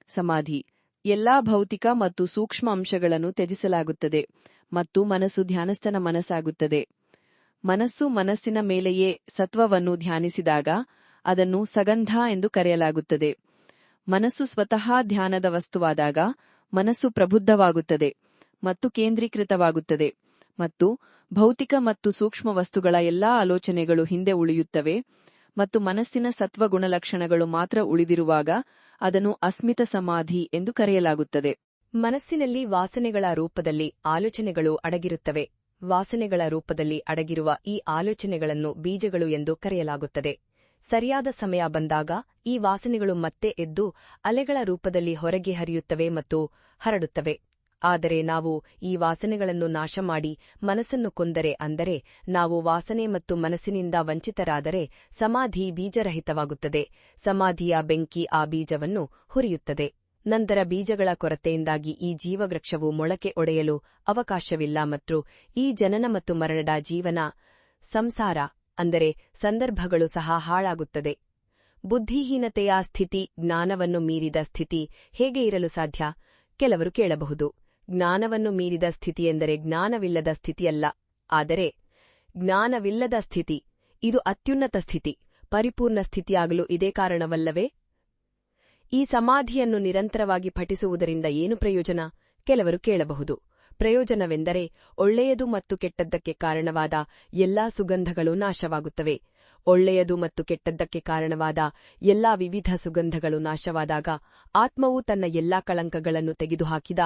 ಸಮಾಧಿ ಎಲ್ಲಾ ಭೌತಿಕ ಮತ್ತು ಸೂಕ್ಷ್ಮ ಅಂಶಗಳನ್ನು ತ್ಯಜಿಸಲಾಗುತ್ತದೆ ಮತ್ತು ಮನಸ್ಸು ಧ್ಯಾನಸ್ಥನ ಮನಸ್ಸಾಗುತ್ತದೆ. ಮನಸ್ಸು ಮನಸ್ಸಿನ ಮೇಲೆಯೇ ಸತ್ವವನ್ನು ಧ್ಯಾನಿಸಿದಾಗ ಅದನ್ನು ಸಗಂಧ ಎಂದು ಕರೆಯಲಾಗುತ್ತದೆ. ಮನಸ್ಸು ಸ್ವತಃ ಧ್ಯಾನದ ವಸ್ತುವಾದಾಗ ಮನಸ್ಸು ಪ್ರಬುದ್ಧವಾಗುತ್ತದೆ ಮತ್ತು ಕೇಂದ್ರೀಕೃತವಾಗುತ್ತದೆ ಮತ್ತು ಭೌತಿಕ ಮತ್ತು ಸೂಕ್ಷ್ಮ ವಸ್ತುಗಳ ಎಲ್ಲಾ ಆಲೋಚನೆಗಳು ಹಿಂದೆ ಉಳಿಯುತ್ತವೆ ಮತ್ತು ಮನಸ್ಸಿನ ಸತ್ವ ಗುಣಲಕ್ಷಣಗಳು ಮಾತ್ರ ಉಳಿದಿರುವಾಗ ಅದನ್ನು ಅಸ್ಮಿತ ಸಮಾಧಿ ಎಂದು ಕರೆಯಲಾಗುತ್ತದೆ. ಮನಸ್ಸಿನಲ್ಲಿ ವಾಸನೆಗಳ ರೂಪದಲ್ಲಿ ಆಲೋಚನೆಗಳು ಅಡಗಿರುತ್ತವೆ. ವಾಸನೆಗಳ ರೂಪದಲ್ಲಿ ಅಡಗಿರುವ ಈ ಆಲೋಚನೆಗಳನ್ನು ಬೀಜಗಳು ಎಂದು ಕರೆಯಲಾಗುತ್ತದೆ. ಸರಿಯಾದ ಸಮಯ ಬಂದಾಗ ಈ ವಾಸನೆಗಳು ಮತ್ತೆ ಎದ್ದು ಅಲೆಗಳ ರೂಪದಲ್ಲಿ ಹೊರಗೆ ಹರಿಯುತ್ತವೆ ಮತ್ತು ಹರಡುತ್ತವೆ. ಆದರೆ ನಾವು ಈ ವಾಸನೆಗಳನ್ನು ನಾಶ ಮಾಡಿ ಮನಸ್ಸನ್ನು ಕೊಂದರೆ, ಅಂದರೆ ನಾವು ವಾಸನೆ ಮತ್ತು ಮನಸ್ಸಿನಿಂದ ವಂಚಿತರಾದರೆ ಸಮಾಧಿ ಬೀಜರಹಿತವಾಗುತ್ತದೆ. ಸಮಾಧಿಯ ಬೆಂಕಿ ಆ ಬೀಜವನ್ನು ಹುರಿಯುತ್ತದೆ. ನಂತರ ಬೀಜಗಳ ಕೊರತೆಯಿಂದಾಗಿ ಈ ಜೀವವೃಕ್ಷವು ಮೊಳಕೆ ಒಡೆಯಲು ಅವಕಾಶವಿಲ್ಲ ಮತ್ತು ಈ ಜನನ ಮತ್ತು ಮರಣದ ಜೀವನ, ಸಂಸಾರ ಅಂದರೆ ಸಂದರ್ಭಗಳು ಸಹ ಹಾಳಾಗುತ್ತದೆ. ಬುದ್ಧಿಹೀನತೆಯ ಸ್ಥಿತಿ, ಜ್ಞಾನವನ್ನು ಮೀರಿದ ಸ್ಥಿತಿ ಹೇಗೆ ಇರಲು ಸಾಧ್ಯ? ಕೆಲವರು ಕೇಳಬಹುದು. ಜ್ಞಾನವನ್ನು ಮೀರಿದ ಸ್ಥಿತಿ ಎಂದರೆ ಜ್ಞಾನವಿಲ್ಲದ ಸ್ಥಿತಿಯಲ್ಲ, ಆದರೆ ಜ್ಞಾನವಿಲ್ಲದ ಸ್ಥಿತಿ, ಇದು ಅತ್ಯುನ್ನತ ಸ್ಥಿತಿ, ಪರಿಪೂರ್ಣ ಸ್ಥಿತಿಯಾಗಲು ಇದೇ ಕಾರಣವಲ್ಲವೇ? ಈ ಸಮಾಧಿಯನ್ನು ನಿರಂತರವಾಗಿ ಪಠಿಸುವುದರಿಂದ ಏನು ಪ್ರಯೋಜನ? ಕೆಲವರು ಕೇಳಬಹುದು. ಪ್ರಯೋಜನವೆಂದರೆ ಒಳ್ಳೆಯದು ಮತ್ತು ಕೆಟ್ಟದ್ದಕ್ಕೆ ಕಾರಣವಾದ ಎಲ್ಲಾ ಸುಗಂಧಗಳು ನಾಶವಾಗುತ್ತವೆ. ಒಳ್ಳೆಯದು ಮತ್ತು ಕೆಟ್ಟದ್ದಕ್ಕೆ ಕಾರಣವಾದ ಎಲ್ಲಾ ವಿವಿಧ ಸುಗಂಧಗಳು ನಾಶವಾದಾಗ ಆತ್ಮವು ತನ್ನ ಎಲ್ಲಾ ಕಳಂಕಗಳನ್ನು ತೆಗೆದುಹಾಕಿದ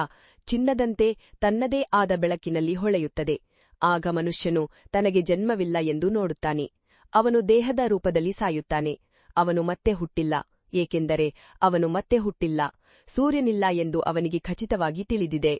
ಚಿನ್ನದಂತೆ ತನ್ನದೇ ಆದ ಬೆಳಕಿನಲ್ಲಿ ಹೊಳೆಯುತ್ತದೆ. ಆಗ ಮನುಷ್ಯನು ತನಗೆ ಜನ್ಮವಿಲ್ಲ ಎಂದು ನೋಡುತ್ತಾನೆ. ಅವನು ದೇಹದ ರೂಪದಲ್ಲಿ ಸಾಯುತ್ತಾನೆ. ಅವನು ಮತ್ತೆ ಹುಟ್ಟಿಲ್ಲ, ಏಕೆಂದರೆ ಅವನು ಮತ್ತೆ ಹುಟ್ಟಿಲ್ಲ. ಸೂರ್ಯನಿಲ್ಲ ಎಂದು ಅವನಿಗೆ ಖಚಿತವಾಗಿ ತಿಳಿದಿದೆ.